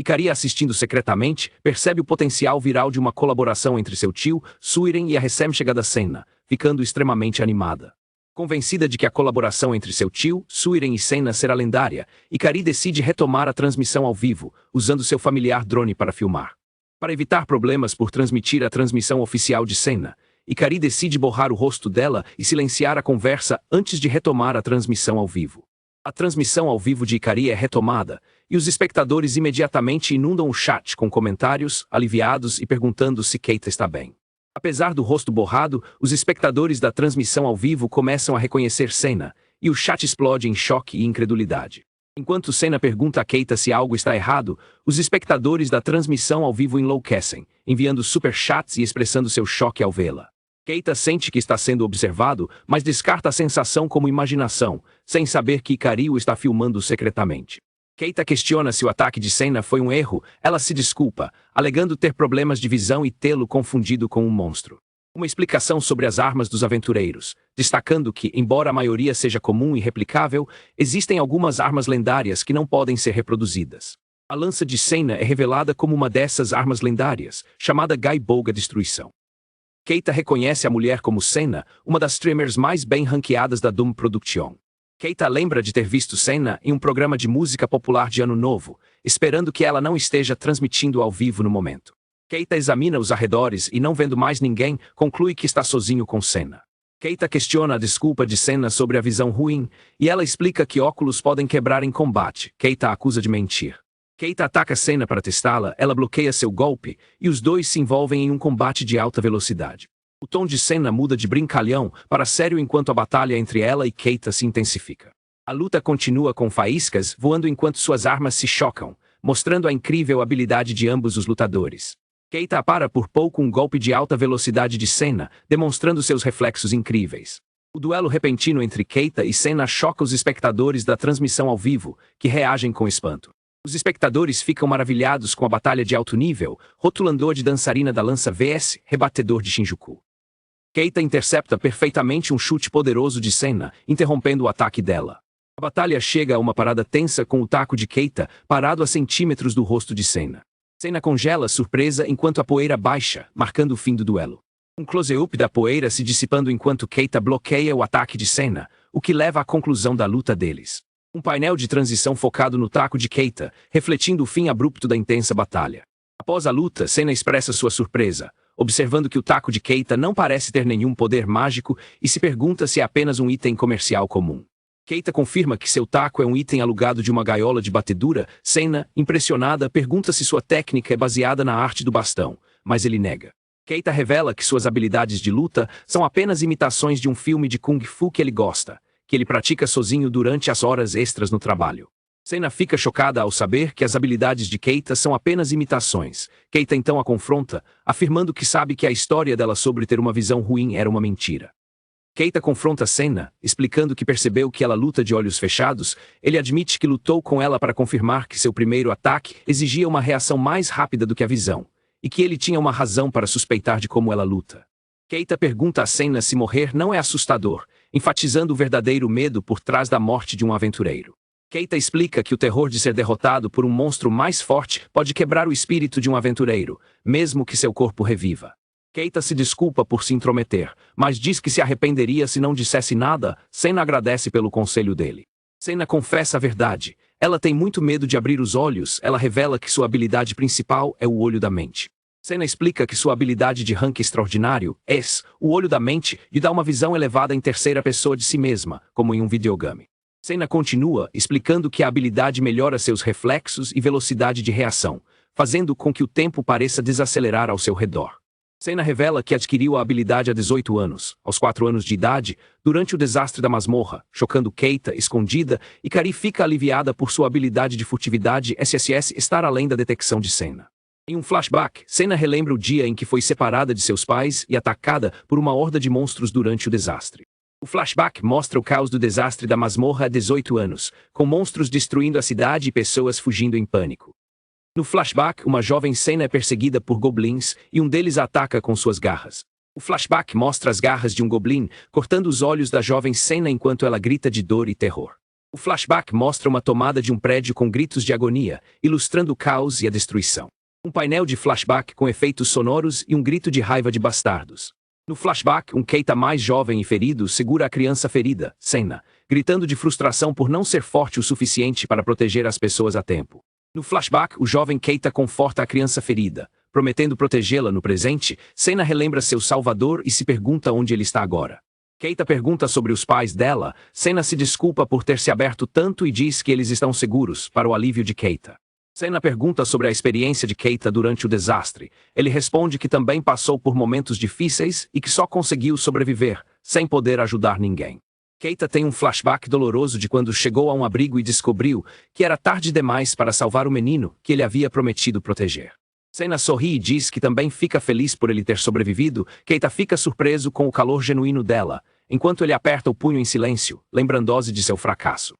Ikari, assistindo secretamente, percebe o potencial viral de uma colaboração entre seu tio, Suiren, e a recém-chegada Senna, ficando extremamente animada. Convencida de que a colaboração entre seu tio, Suiren e Senna será lendária, Ikari decide retomar a transmissão ao vivo, usando seu familiar drone para filmar. Para evitar problemas por transmitir a transmissão oficial de Senna, Ikari decide borrar o rosto dela e silenciar a conversa antes de retomar a transmissão ao vivo. A transmissão ao vivo de Ikari é retomada, e os espectadores imediatamente inundam o chat com comentários, aliviados e perguntando se Keita está bem. Apesar do rosto borrado, os espectadores da transmissão ao vivo começam a reconhecer Senna, e o chat explode em choque e incredulidade. Enquanto Senna pergunta a Keita se algo está errado, os espectadores da transmissão ao vivo enlouquecem, enviando superchats e expressando seu choque ao vê-la. Keita sente que está sendo observado, mas descarta a sensação como imaginação, sem saber que Ikari o está filmando secretamente. Keita questiona se o ataque de Senna foi um erro, ela se desculpa, alegando ter problemas de visão e tê-lo confundido com um monstro. Uma explicação sobre as armas dos aventureiros, destacando que, embora a maioria seja comum e replicável, existem algumas armas lendárias que não podem ser reproduzidas. A lança de Senna é revelada como uma dessas armas lendárias, chamada Gai Bolga Destruição. Keita reconhece a mulher como Senna, uma das streamers mais bem ranqueadas da Doom Production. Keita lembra de ter visto Senna em um programa de música popular de Ano Novo, esperando que ela não esteja transmitindo ao vivo no momento. Keita examina os arredores e, não vendo mais ninguém, conclui que está sozinho com Senna. Keita questiona a desculpa de Senna sobre a visão ruim, e ela explica que óculos podem quebrar em combate. Keita a acusa de mentir. Keita ataca Senna para testá-la, ela bloqueia seu golpe, e os dois se envolvem em um combate de alta velocidade. O tom de Senna muda de brincalhão para sério enquanto a batalha entre ela e Keita se intensifica. A luta continua com faíscas voando enquanto suas armas se chocam, mostrando a incrível habilidade de ambos os lutadores. Keita para por pouco um golpe de alta velocidade de Senna, demonstrando seus reflexos incríveis. O duelo repentino entre Keita e Senna choca os espectadores da transmissão ao vivo, que reagem com espanto. Os espectadores ficam maravilhados com a batalha de alto nível, rotulando-a de dançarina da lança vs rebatedor de Shinjuku. Keita intercepta perfeitamente um chute poderoso de Senna, interrompendo o ataque dela. A batalha chega a uma parada tensa com o taco de Keita parado a centímetros do rosto de Senna. Senna congela surpresa enquanto a poeira baixa, marcando o fim do duelo. Um close-up da poeira se dissipando enquanto Keita bloqueia o ataque de Senna, o que leva à conclusão da luta deles. Um painel de transição focado no taco de Keita, refletindo o fim abrupto da intensa batalha. Após a luta, Senna expressa sua surpresa, observando que o taco de Keita não parece ter nenhum poder mágico e se pergunta se é apenas um item comercial comum. Keita confirma que seu taco é um item alugado de uma gaiola de batedura. Senna, impressionada, pergunta se sua técnica é baseada na arte do bastão, mas ele nega. Keita revela que suas habilidades de luta são apenas imitações de um filme de Kung Fu que ele gosta, que ele pratica sozinho durante as horas extras no trabalho. Senna fica chocada ao saber que as habilidades de Keita são apenas imitações. Keita então a confronta, afirmando que sabe que a história dela sobre ter uma visão ruim era uma mentira. Keita confronta Senna, explicando que percebeu que ela luta de olhos fechados. Ele admite que lutou com ela para confirmar que seu primeiro ataque exigia uma reação mais rápida do que a visão, e que ele tinha uma razão para suspeitar de como ela luta. Keita pergunta a Senna se morrer não é assustador, enfatizando o verdadeiro medo por trás da morte de um aventureiro. Keita explica que o terror de ser derrotado por um monstro mais forte pode quebrar o espírito de um aventureiro, mesmo que seu corpo reviva. Keita se desculpa por se intrometer, mas diz que se arrependeria se não dissesse nada. Senna agradece pelo conselho dele. Senna confessa a verdade. Ela tem muito medo de abrir os olhos. Ela revela que sua habilidade principal é o olho da mente. Senna explica que sua habilidade de rank extraordinário é o olho da mente e dá uma visão elevada em terceira pessoa de si mesma, como em um videogame. Senna continua, explicando que a habilidade melhora seus reflexos e velocidade de reação, fazendo com que o tempo pareça desacelerar ao seu redor. Senna revela que adquiriu a habilidade há 18 anos, aos 4 anos de idade, durante o desastre da masmorra, chocando Keita, escondida, e Kari fica aliviada por sua habilidade de furtividade SSS estar além da detecção de Senna. Em um flashback, Senna relembra o dia em que foi separada de seus pais e atacada por uma horda de monstros durante o desastre. O flashback mostra o caos do desastre da masmorra há 18 anos, com monstros destruindo a cidade e pessoas fugindo em pânico. No flashback, uma jovem Senna é perseguida por goblins e um deles a ataca com suas garras. O flashback mostra as garras de um goblin cortando os olhos da jovem Senna enquanto ela grita de dor e terror. O flashback mostra uma tomada de um prédio com gritos de agonia, ilustrando o caos e a destruição. Um painel de flashback com efeitos sonoros e um grito de raiva de bastardos. No flashback, um Keita mais jovem e ferido segura a criança ferida, Senna, gritando de frustração por não ser forte o suficiente para proteger as pessoas a tempo. No flashback, o jovem Keita conforta a criança ferida, prometendo protegê-la no presente. Senna relembra seu salvador e se pergunta onde ele está agora. Keita pergunta sobre os pais dela. Senna se desculpa por ter se aberto tanto e diz que eles estão seguros, para o alívio de Keita. Senna pergunta sobre a experiência de Keita durante o desastre. Ele responde que também passou por momentos difíceis e que só conseguiu sobreviver, sem poder ajudar ninguém. Keita tem um flashback doloroso de quando chegou a um abrigo e descobriu que era tarde demais para salvar o menino que ele havia prometido proteger. Senna sorri e diz que também fica feliz por ele ter sobrevivido. Keita fica surpreso com o calor genuíno dela, enquanto ele aperta o punho em silêncio, lembrando-se de seu fracasso.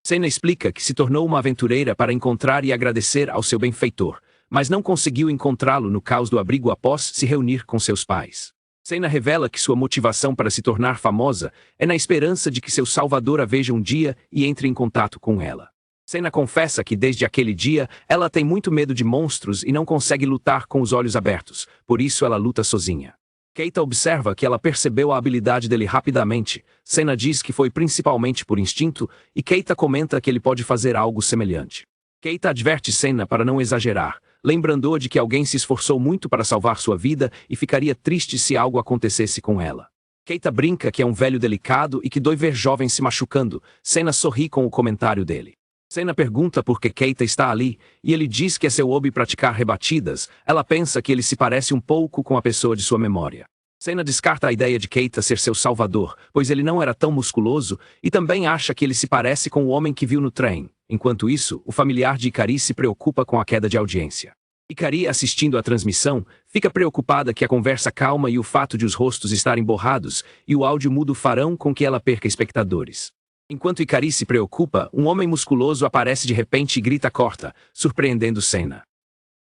Senna explica que se tornou uma aventureira para encontrar e agradecer ao seu benfeitor, mas não conseguiu encontrá-lo no caos do abrigo após se reunir com seus pais. Senna revela que sua motivação para se tornar famosa é na esperança de que seu salvador a veja um dia e entre em contato com ela. Sena confessa que desde aquele dia, ela tem muito medo de monstros e não consegue lutar com os olhos abertos, por isso ela luta sozinha. Keita observa que ela percebeu a habilidade dele rapidamente. Sena diz que foi principalmente por instinto, e Keita comenta que ele pode fazer algo semelhante. Keita adverte Sena para não exagerar, lembrando-a de que alguém se esforçou muito para salvar sua vida e ficaria triste se algo acontecesse com ela. Keita brinca que é um velho delicado e que dói ver jovens se machucando. Sena sorri com o comentário dele. Sena pergunta por que Keita está ali, e ele diz que é seu hobby praticar rebatidas. Ela pensa que ele se parece um pouco com a pessoa de sua memória. Sena descarta a ideia de Keita ser seu salvador, pois ele não era tão musculoso, e também acha que ele se parece com o homem que viu no trem. Enquanto isso, o familiar de Ikari se preocupa com a queda de audiência. Ikari, assistindo à transmissão, fica preocupada que a conversa calma e o fato de os rostos estarem borrados e o áudio mudo farão com que ela perca espectadores. Enquanto Ikari se preocupa, um homem musculoso aparece de repente e grita corta, surpreendendo Sena.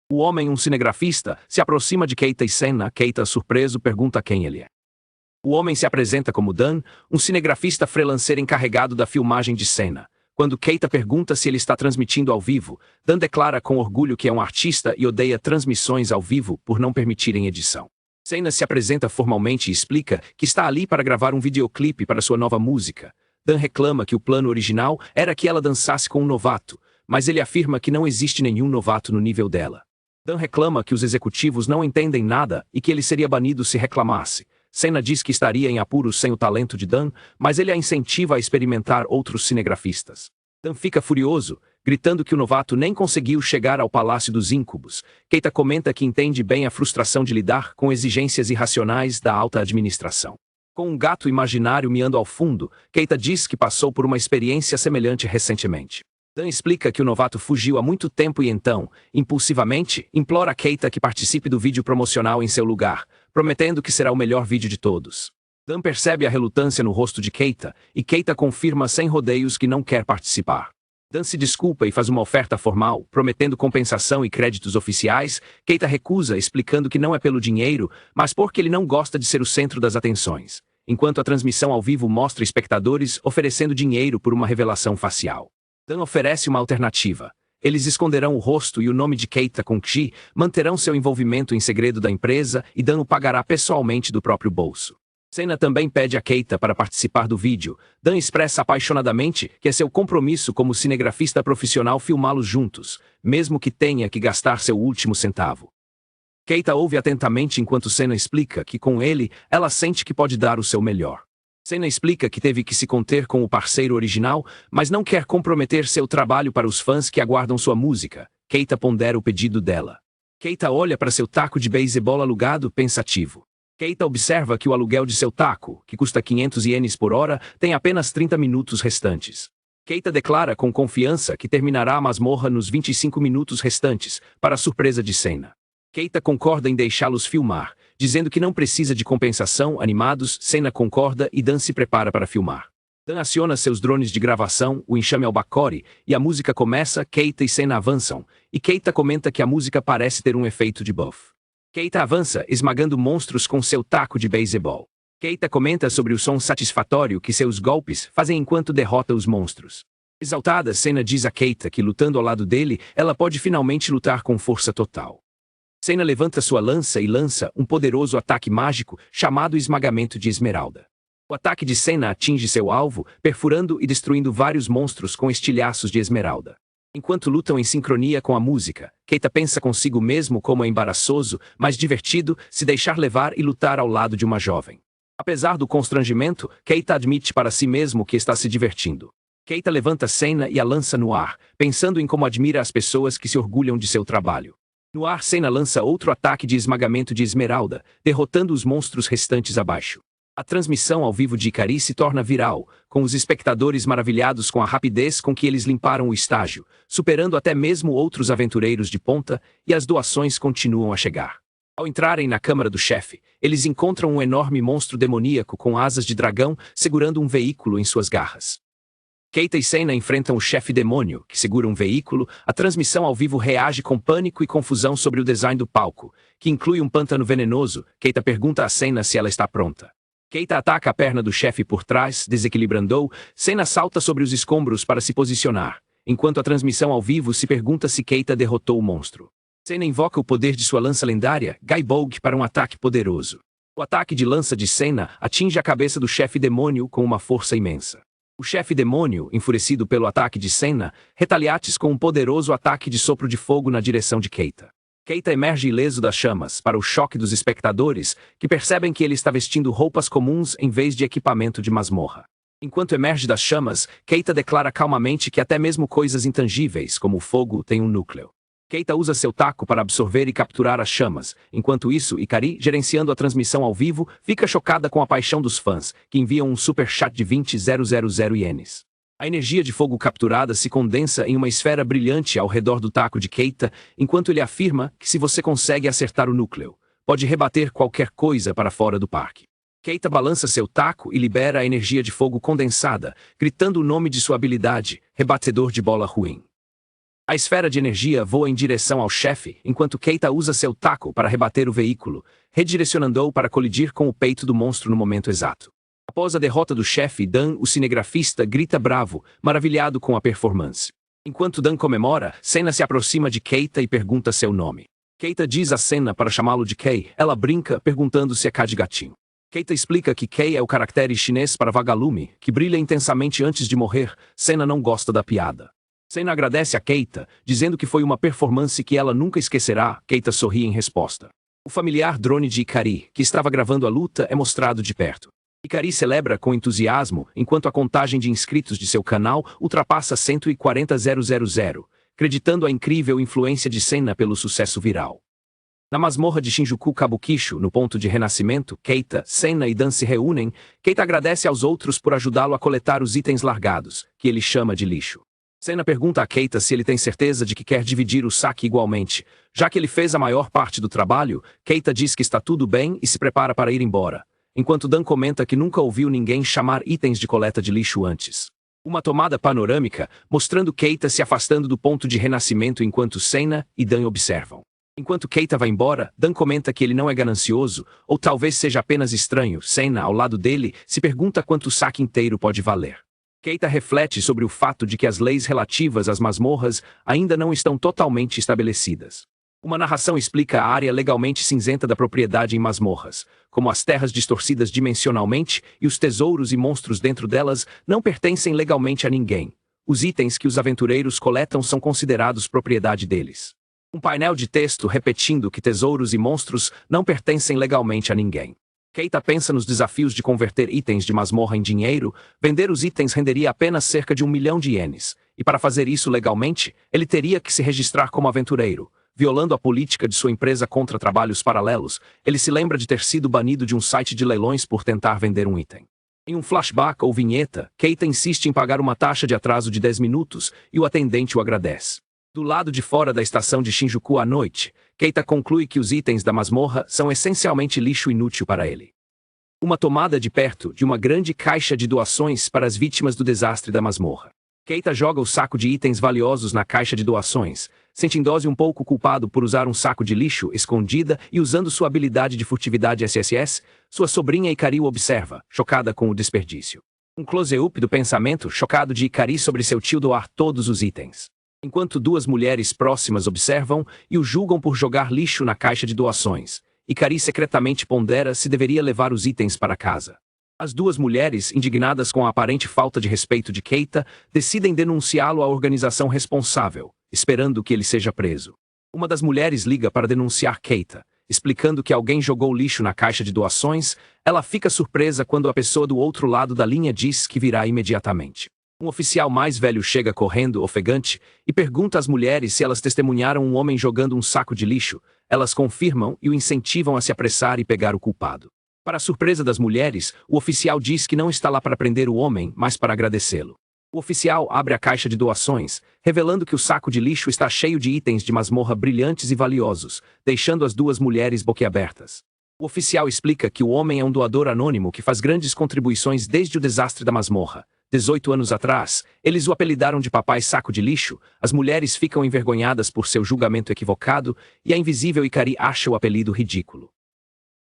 O homem, um cinegrafista, se aproxima de Keita e Sena. Keita, surpreso, pergunta quem ele é. O homem se apresenta como Dan, um cinegrafista freelancer encarregado da filmagem de Sena. Quando Keita pergunta se ele está transmitindo ao vivo, Dan declara com orgulho que é um artista e odeia transmissões ao vivo por não permitirem edição. Sena se apresenta formalmente e explica que está ali para gravar um videoclipe para sua nova música. Dan reclama que o plano original era que ela dançasse com um novato, mas ele afirma que não existe nenhum novato no nível dela. Dan reclama que os executivos não entendem nada e que ele seria banido se reclamasse. Sena diz que estaria em apuros sem o talento de Dan, mas ele a incentiva a experimentar outros cinegrafistas. Dan fica furioso, gritando que o novato nem conseguiu chegar ao Palácio dos Íncubos. Keita comenta que entende bem a frustração de lidar com exigências irracionais da alta administração. Com um gato imaginário miando ao fundo, Keita diz que passou por uma experiência semelhante recentemente. Dan explica que o novato fugiu há muito tempo e então, impulsivamente, implora a Keita que participe do vídeo promocional em seu lugar, prometendo que será o melhor vídeo de todos. Dan percebe a relutância no rosto de Keita, e Keita confirma sem rodeios que não quer participar. Dan se desculpa e faz uma oferta formal, prometendo compensação e créditos oficiais. Keita recusa, explicando que não é pelo dinheiro, mas porque ele não gosta de ser o centro das atenções, enquanto a transmissão ao vivo mostra espectadores oferecendo dinheiro por uma revelação facial. Dan oferece uma alternativa. Eles esconderão o rosto e o nome de Keita com Xi, manterão seu envolvimento em segredo da empresa e Dan o pagará pessoalmente do próprio bolso. Sena também pede a Keita para participar do vídeo. Dan expressa apaixonadamente que é seu compromisso como cinegrafista profissional filmá-los juntos, mesmo que tenha que gastar seu último centavo. Keita ouve atentamente enquanto Sena explica que com ele, ela sente que pode dar o seu melhor. Sena explica que teve que se conter com o parceiro original, mas não quer comprometer seu trabalho para os fãs que aguardam sua música. Keita pondera o pedido dela. Keita olha para seu taco de beisebol alugado, pensativo. Keita observa que o aluguel de seu taco, que custa 500 ienes por hora, tem apenas 30 minutos restantes. Keita declara com confiança que terminará a masmorra nos 25 minutos restantes, para a surpresa de Sena. Keita concorda em deixá-los filmar, dizendo que não precisa de compensação. Animados, Sena concorda e Dan se prepara para filmar. Dan aciona seus drones de gravação, o enxame albacore, e a música começa. Keita e Sena avançam, e Keita comenta que a música parece ter um efeito de buff. Keita avança, esmagando monstros com seu taco de beisebol. Keita comenta sobre o som satisfatório que seus golpes fazem enquanto derrota os monstros. Exaltada, Sena diz a Keita que lutando ao lado dele, ela pode finalmente lutar com força total. Sena levanta sua lança e lança um poderoso ataque mágico chamado Esmagamento de Esmeralda. O ataque de Sena atinge seu alvo, perfurando e destruindo vários monstros com estilhaços de esmeralda. Enquanto lutam em sincronia com a música, Keita pensa consigo mesmo como é embaraçoso, mas divertido, se deixar levar e lutar ao lado de uma jovem. Apesar do constrangimento, Keita admite para si mesmo que está se divertindo. Keita levanta Sena e a lança no ar, pensando em como admira as pessoas que se orgulham de seu trabalho. No ar, Sena lança outro ataque de esmagamento de esmeralda, derrotando os monstros restantes abaixo. A transmissão ao vivo de Ikari se torna viral, com os espectadores maravilhados com a rapidez com que eles limparam o estágio, superando até mesmo outros aventureiros de ponta, e as doações continuam a chegar. Ao entrarem na câmara do chefe, eles encontram um enorme monstro demoníaco com asas de dragão segurando um veículo em suas garras. Keita e Sena enfrentam o chefe demônio, que segura um veículo. A transmissão ao vivo reage com pânico e confusão sobre o design do palco, que inclui um pântano venenoso. Keita pergunta a Sena se ela está pronta. Keita ataca a perna do chefe por trás, desequilibrando-o. Sena salta sobre os escombros para se posicionar. enquanto a transmissão ao vivo se pergunta se Keita derrotou o monstro. Senna invoca o poder de sua lança lendária, Gaibog, para um ataque poderoso. O ataque de lança de Senna atinge a cabeça do chefe demônio com uma força imensa. O chefe demônio, enfurecido pelo ataque de Senna, retaliates com um poderoso ataque de sopro de fogo na direção de Keita. Keita emerge ileso das chamas, para o choque dos espectadores, que percebem que ele está vestindo roupas comuns em vez de equipamento de masmorra. Enquanto emerge das chamas, Keita declara calmamente que até mesmo coisas intangíveis, como o fogo, têm um núcleo. Keita usa seu taco para absorver e capturar as chamas. Enquanto isso, Ikari, gerenciando a transmissão ao vivo, fica chocada com a paixão dos fãs, que enviam um super chat de 20.000 ienes. A energia de fogo capturada se condensa em uma esfera brilhante ao redor do taco de Keita, enquanto ele afirma que se você consegue acertar o núcleo, pode rebater qualquer coisa para fora do parque. Keita balança seu taco e libera a energia de fogo condensada, gritando o nome de sua habilidade, rebatedor de bola ruim. A esfera de energia voa em direção ao chefe, enquanto Keita usa seu taco para rebater o veículo, redirecionando-o para colidir com o peito do monstro no momento exato. Após a derrota do chefe, Dan, o cinegrafista, grita bravo, maravilhado com a performance. Enquanto Dan comemora, Senna se aproxima de Keita e pergunta seu nome. Keita diz a Senna para chamá-lo de Kei. Ela brinca, perguntando se é K de gatinho. Keita explica que Kei é o caractere chinês para vagalume, que brilha intensamente antes de morrer. Senna não gosta da piada. Senna agradece a Keita, dizendo que foi uma performance que ela nunca esquecerá. Keita sorri em resposta. O familiar drone de Ikari, que estava gravando a luta, é mostrado de perto. Ikari celebra com entusiasmo, enquanto a contagem de inscritos de seu canal ultrapassa 140.000, acreditando a incrível influência de Senna pelo sucesso viral. Na masmorra de Shinjuku Kabukicho, no ponto de renascimento, Keita, Senna e Dan se reúnem. Keita agradece aos outros por ajudá-lo a coletar os itens largados, que ele chama de lixo. Senna pergunta a Keita se ele tem certeza de que quer dividir o saque igualmente. Já que ele fez a maior parte do trabalho, Keita diz que está tudo bem e se prepara para ir embora, enquanto Dan comenta que nunca ouviu ninguém chamar itens de coleta de lixo antes. Uma tomada panorâmica, mostrando Keita se afastando do ponto de renascimento enquanto Senna e Dan observam. Enquanto Keita vai embora, Dan comenta que ele não é ganancioso, ou talvez seja apenas estranho. Senna, ao lado dele, se pergunta quanto o saque inteiro pode valer. Keita reflete sobre o fato de que as leis relativas às masmorras ainda não estão totalmente estabelecidas. Uma narração explica a área legalmente cinzenta da propriedade em masmorras, como as terras distorcidas dimensionalmente e os tesouros e monstros dentro delas não pertencem legalmente a ninguém. Os itens que os aventureiros coletam são considerados propriedade deles. Um painel de texto repetindo que tesouros e monstros não pertencem legalmente a ninguém. Keita pensa nos desafios de converter itens de masmorra em dinheiro. Vender os itens renderia apenas cerca de 1 milhão de ienes, e para fazer isso legalmente, ele teria que se registrar como aventureiro. Violando a política de sua empresa contra trabalhos paralelos, ele se lembra de ter sido banido de um site de leilões por tentar vender um item. Em um flashback ou vinheta, Keita insiste em pagar uma taxa de atraso de 10 minutos, e o atendente o agradece. Do lado de fora da estação de Shinjuku à noite, Keita conclui que os itens da masmorra são essencialmente lixo inútil para ele. Uma tomada de perto de uma grande caixa de doações para as vítimas do desastre da masmorra. Keita joga o saco de itens valiosos na caixa de doações, sentindo-se um pouco culpado por usar um saco de lixo escondida e usando sua habilidade de furtividade SSS. Sua sobrinha Ikari o observa, chocada com o desperdício. Um close-up do pensamento chocado de Ikari sobre seu tio doar todos os itens. Enquanto duas mulheres próximas observam e o julgam por jogar lixo na caixa de doações, Ikari secretamente pondera se deveria levar os itens para casa. As duas mulheres, indignadas com a aparente falta de respeito de Keita, decidem denunciá-lo à organização responsável, esperando que ele seja preso. Uma das mulheres liga para denunciar Keita, explicando que alguém jogou lixo na caixa de doações. Ela fica surpresa quando a pessoa do outro lado da linha diz que virá imediatamente. Um oficial mais velho chega correndo, ofegante, e pergunta às mulheres se elas testemunharam um homem jogando um saco de lixo. Elas confirmam e o incentivam a se apressar e pegar o culpado. Para a surpresa das mulheres, o oficial diz que não está lá para prender o homem, mas para agradecê-lo. O oficial abre a caixa de doações, revelando que o saco de lixo está cheio de itens de masmorra brilhantes e valiosos, deixando as duas mulheres boquiabertas. O oficial explica que o homem é um doador anônimo que faz grandes contribuições desde o desastre da masmorra. 18 anos atrás, eles o apelidaram de Papai Saco de Lixo. As mulheres ficam envergonhadas por seu julgamento equivocado, e a invisível Ikari acha o apelido ridículo.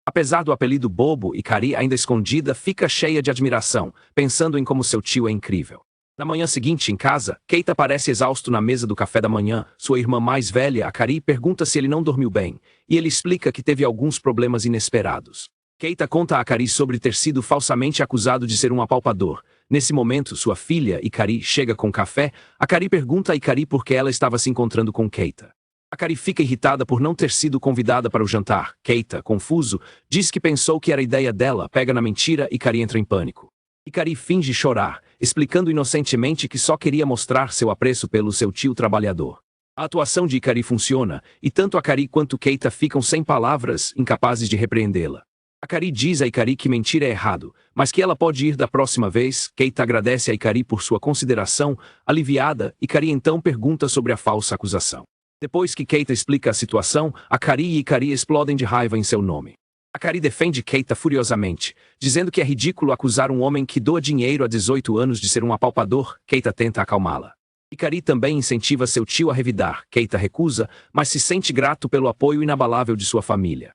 Apesar do apelido bobo, Ikari, ainda escondida, fica cheia de admiração, pensando em como seu tio é incrível. Na manhã seguinte, em casa, Keita parece exausto na mesa do café da manhã. Sua irmã mais velha, Akari, pergunta se ele não dormiu bem, e ele explica que teve alguns problemas inesperados. Keita conta a Akari sobre ter sido falsamente acusado de ser um apalpador. Nesse momento, sua filha, Ikari, chega com café. Akari pergunta a Ikari por que ela estava se encontrando com Keita. Akari fica irritada por não ter sido convidada para o jantar. Keita, confuso, diz que pensou que era ideia dela, pega na mentira e Ikari entra em pânico. Ikari finge chorar, explicando inocentemente que só queria mostrar seu apreço pelo seu tio trabalhador. A atuação de Ikari funciona, e tanto Akari quanto Keita ficam sem palavras, incapazes de repreendê-la. Akari diz a Ikari que mentir é errado, mas que ela pode ir da próxima vez. Keita agradece a Ikari por sua consideração. Aliviada, Ikari então pergunta sobre a falsa acusação. Depois que Keita explica a situação, Akari e Ikari explodem de raiva em seu nome. Akari defende Keita furiosamente, dizendo que é ridículo acusar um homem que doa dinheiro há 18 anos de ser um apalpador. Keita tenta acalmá-la. Ikari também incentiva seu tio a revidar. Keita recusa, mas se sente grato pelo apoio inabalável de sua família.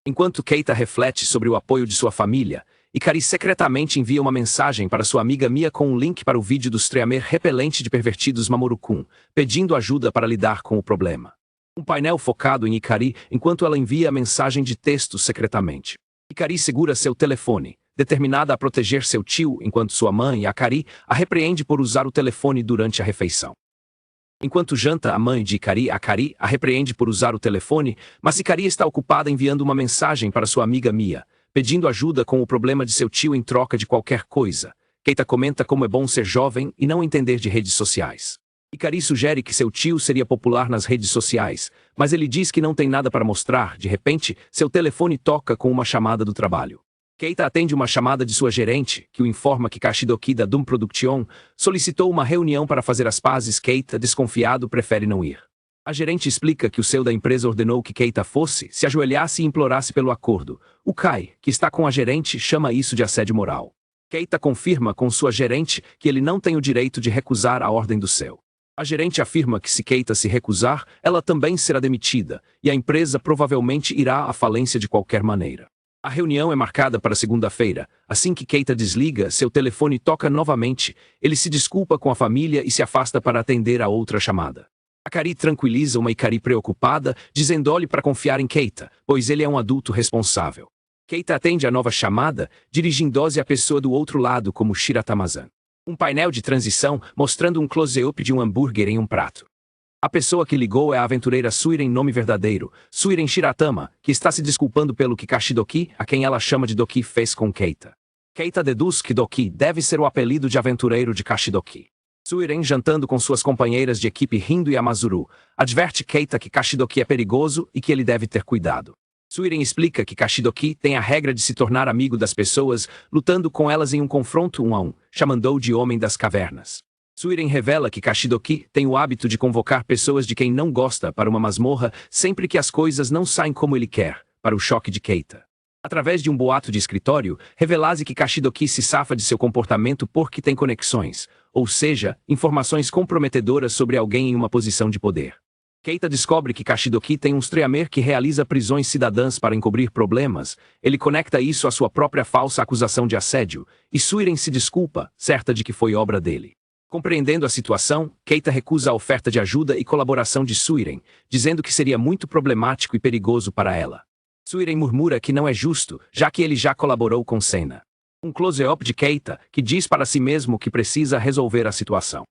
Enquanto Keita reflete sobre o apoio de sua família, Ikari secretamente envia uma mensagem para sua amiga Mia com um link para o vídeo do streamer repelente de pervertidos Mamoru-kun, pedindo ajuda para lidar com o problema. Um painel focado em Ikari enquanto ela envia a mensagem de texto secretamente. Ikari segura seu telefone, determinada a proteger seu tio, enquanto sua mãe, Akari, a repreende por usar o telefone durante a refeição. Enquanto janta, a mãe de Ikari, Akari, a repreende por usar o telefone, mas Ikari está ocupada enviando uma mensagem para sua amiga Mia, pedindo ajuda com o problema de seu tio em troca de qualquer coisa. Keita comenta como é bom ser jovem e não entender de redes sociais. Ikari sugere que seu tio seria popular nas redes sociais, mas ele diz que não tem nada para mostrar. De repente, seu telefone toca com uma chamada do trabalho. Keita atende uma chamada de sua gerente, que o informa que Kashidoki da Doom Production solicitou uma reunião para fazer as pazes. Keita, desconfiado, prefere não ir. A gerente explica que o CEO da empresa ordenou que Keita se ajoelhasse e implorasse pelo acordo. O Kai, que está com a gerente, chama isso de assédio moral. Keita confirma com sua gerente que ele não tem o direito de recusar a ordem do CEO. A gerente afirma que se Keita se recusar, ela também será demitida, e a empresa provavelmente irá à falência de qualquer maneira. A reunião é marcada para segunda-feira. Assim que Keita desliga, seu telefone toca novamente. Ele se desculpa com a família e se afasta para atender a outra chamada. Akari tranquiliza uma Ikari preocupada, dizendo-lhe para confiar em Keita, pois ele é um adulto responsável. Keita atende a nova chamada, dirigindo-se à pessoa do outro lado como Shiratamazan. Um painel de transição mostrando um close-up de um hambúrguer em um prato. A pessoa que ligou é a aventureira Suiren, nome verdadeiro, Suiren Shiratama, que está se desculpando pelo que Kashidoki, a quem ela chama de Doki, fez com Keita. Keita deduz que Doki deve ser o apelido de aventureiro de Kashidoki. Suiren, jantando com suas companheiras de equipe Rindo e Amazuru, adverte Keita que Kashidoki é perigoso e que ele deve ter cuidado. Suiren explica que Kashidoki tem a regra de se tornar amigo das pessoas, lutando com elas em um confronto 1 a 1, chamando-o de Homem das Cavernas. Suiren revela que Kashidoki tem o hábito de convocar pessoas de quem não gosta para uma masmorra sempre que as coisas não saem como ele quer, para o choque de Keita. Através de um boato de escritório, revela-se que Kashidoki se safa de seu comportamento porque tem conexões, ou seja, informações comprometedoras sobre alguém em uma posição de poder. Keita descobre que Kashidoki tem um streamer que realiza prisões cidadãs para encobrir problemas. Ele conecta isso à sua própria falsa acusação de assédio, e Suiren se desculpa, certa de que foi obra dele. Compreendendo a situação, Keita recusa a oferta de ajuda e colaboração de Suiren, dizendo que seria muito problemático e perigoso para ela. Suiren murmura que não é justo, já que ele já colaborou com Sena. Um close-up de Keita, que diz para si mesmo que precisa resolver a situação.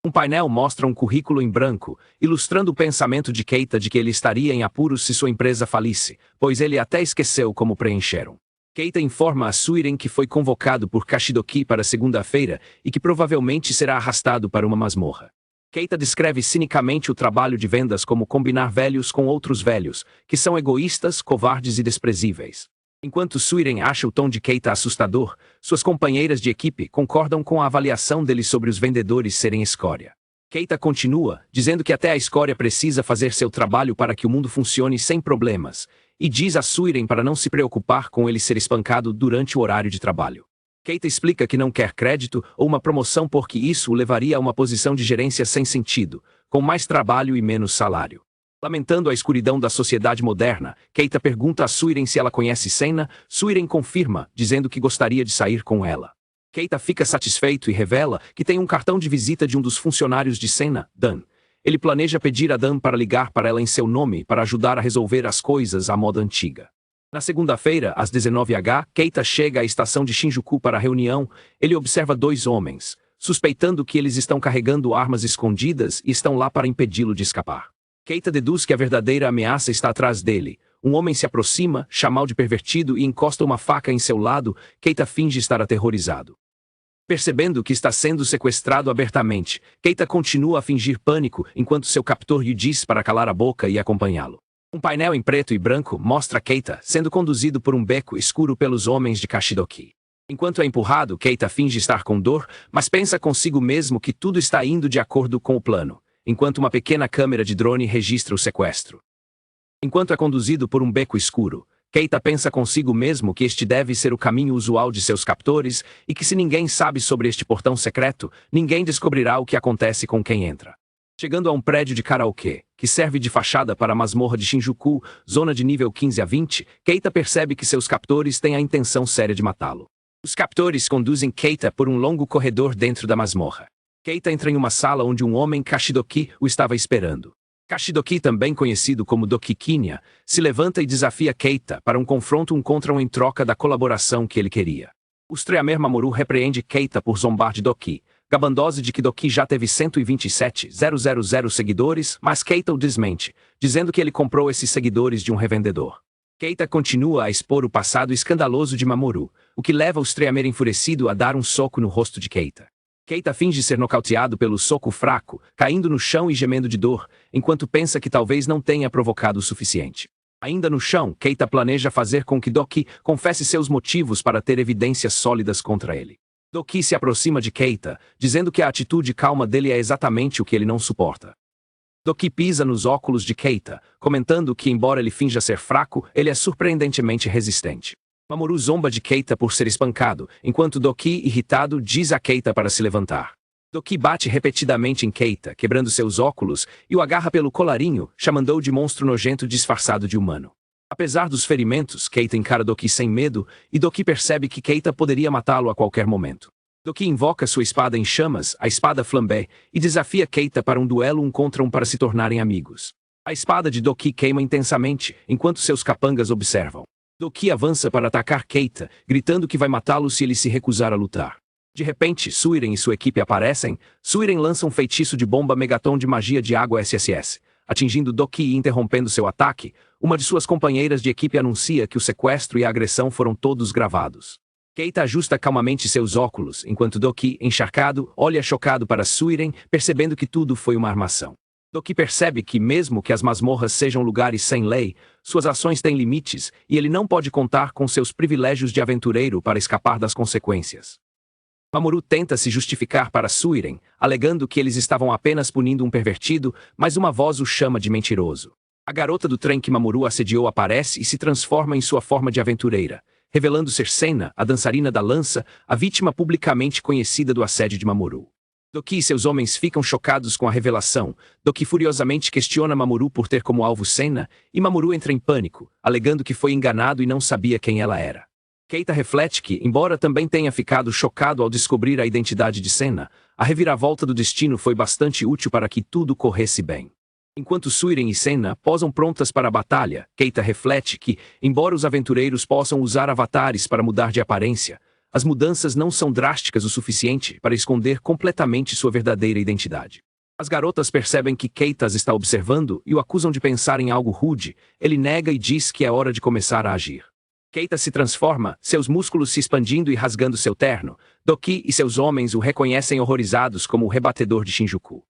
Um painel mostra um currículo em branco, ilustrando o pensamento de Keita de que ele estaria em apuros se sua empresa falisse, pois ele até esqueceu como preencheram. Keita informa a Suiren que foi convocado por Kashidoki para segunda-feira e que provavelmente será arrastado para uma masmorra. Keita descreve cinicamente o trabalho de vendas como combinar velhos com outros velhos, que são egoístas, covardes e desprezíveis. Enquanto Suiren acha o tom de Keita assustador, suas companheiras de equipe concordam com a avaliação dele sobre os vendedores serem escória. Keita continua, dizendo que até a escória precisa fazer seu trabalho para que o mundo funcione sem problemas, e diz a Suiren para não se preocupar com ele ser espancado durante o horário de trabalho. Keita explica que não quer crédito ou uma promoção porque isso o levaria a uma posição de gerência sem sentido, com mais trabalho e menos salário. Lamentando a escuridão da sociedade moderna, Keita pergunta a Suiren se ela conhece Sena. Suiren confirma, dizendo que gostaria de sair com ela. Keita fica satisfeito e revela que tem um cartão de visita de um dos funcionários de Senna, Dan. Ele planeja pedir a Dan para ligar para ela em seu nome para ajudar a resolver as coisas à moda antiga. Na segunda-feira, às 19h, Keita chega à estação de Shinjuku para a reunião. Ele observa dois homens, suspeitando que eles estão carregando armas escondidas e estão lá para impedi-lo de escapar. Keita deduz que a verdadeira ameaça está atrás dele. Um homem se aproxima, chama-o de pervertido e encosta uma faca em seu lado. Keita finge estar aterrorizado. Percebendo que está sendo sequestrado abertamente, Keita continua a fingir pânico enquanto seu captor lhe diz para calar a boca e acompanhá-lo. Um painel em preto e branco mostra Keita sendo conduzido por um beco escuro pelos homens de Kashidoki. Enquanto é empurrado, Keita finge estar com dor, mas pensa consigo mesmo que tudo está indo de acordo com o plano, enquanto uma pequena câmera de drone registra o sequestro. Enquanto é conduzido por um beco escuro, Keita pensa consigo mesmo que este deve ser o caminho usual de seus captores e que se ninguém sabe sobre este portão secreto, ninguém descobrirá o que acontece com quem entra. Chegando a um prédio de karaokê, que serve de fachada para a masmorra de Shinjuku, zona de nível 15 a 20, Keita percebe que seus captores têm a intenção séria de matá-lo. Os captores conduzem Keita por um longo corredor dentro da masmorra. Keita entra em uma sala onde um homem Kashidoki o estava esperando. Kashidoki, também conhecido como Doki Kinya, se levanta e desafia Keita para um confronto contra em troca da colaboração que ele queria. O Streamer Mamoru repreende Keita por zombar de Doki, gabando-se de que Doki já teve 127.000 seguidores, mas Keita o desmente, dizendo que ele comprou esses seguidores de um revendedor. Keita continua a expor o passado escandaloso de Mamoru, o que leva o Streamer enfurecido a dar um soco no rosto de Keita. Keita finge ser nocauteado pelo soco fraco, caindo no chão e gemendo de dor, enquanto pensa que talvez não tenha provocado o suficiente. Ainda no chão, Keita planeja fazer com que Doki confesse seus motivos para ter evidências sólidas contra ele. Doki se aproxima de Keita, dizendo que a atitude calma dele é exatamente o que ele não suporta. Doki pisa nos óculos de Keita, comentando que embora ele finja ser fraco, ele é surpreendentemente resistente. Mamoru zomba de Keita por ser espancado, enquanto Doki, irritado, diz a Keita para se levantar. Doki bate repetidamente em Keita, quebrando seus óculos, e o agarra pelo colarinho, chamando-o de monstro nojento disfarçado de humano. Apesar dos ferimentos, Keita encara Doki sem medo, e Doki percebe que Keita poderia matá-lo a qualquer momento. Doki invoca sua espada em chamas, a espada flambé, e desafia Keita para um duelo contra para se tornarem amigos. A espada de Doki queima intensamente, enquanto seus capangas observam. Doki avança para atacar Keita, gritando que vai matá-lo se ele se recusar a lutar. De repente, Suiren e sua equipe aparecem. Suiren lança um feitiço de bomba megaton de magia de água SSS, atingindo Doki e interrompendo seu ataque. Uma de suas companheiras de equipe anuncia que o sequestro e a agressão foram todos gravados. Keita ajusta calmamente seus óculos, enquanto Doki, encharcado, olha chocado para Suiren, percebendo que tudo foi uma armação. Doki percebe que, mesmo que as masmorras sejam lugares sem lei, suas ações têm limites, e ele não pode contar com seus privilégios de aventureiro para escapar das consequências. Mamoru tenta se justificar para Suiren, alegando que eles estavam apenas punindo um pervertido, mas uma voz o chama de mentiroso. A garota do trem que Mamoru assediou aparece e se transforma em sua forma de aventureira, revelando ser Senna, a dançarina da lança, a vítima publicamente conhecida do assédio de Mamoru. Doki e seus homens ficam chocados com a revelação. Doki furiosamente questiona Mamoru por ter como alvo Senna, e Mamoru entra em pânico, alegando que foi enganado e não sabia quem ela era. Keita reflete que, embora também tenha ficado chocado ao descobrir a identidade de Senna, a reviravolta do destino foi bastante útil para que tudo corresse bem. Enquanto Suiren e Senna posam prontas para a batalha, Keita reflete que, embora os aventureiros possam usar avatares para mudar de aparência, as mudanças não são drásticas o suficiente para esconder completamente sua verdadeira identidade. As garotas percebem que Keita as está observando e o acusam de pensar em algo rude. Ele nega e diz que é hora de começar a agir. Keita se transforma, seus músculos se expandindo e rasgando seu terno. Doki e seus homens o reconhecem horrorizados como o rebatedor de Shinjuku.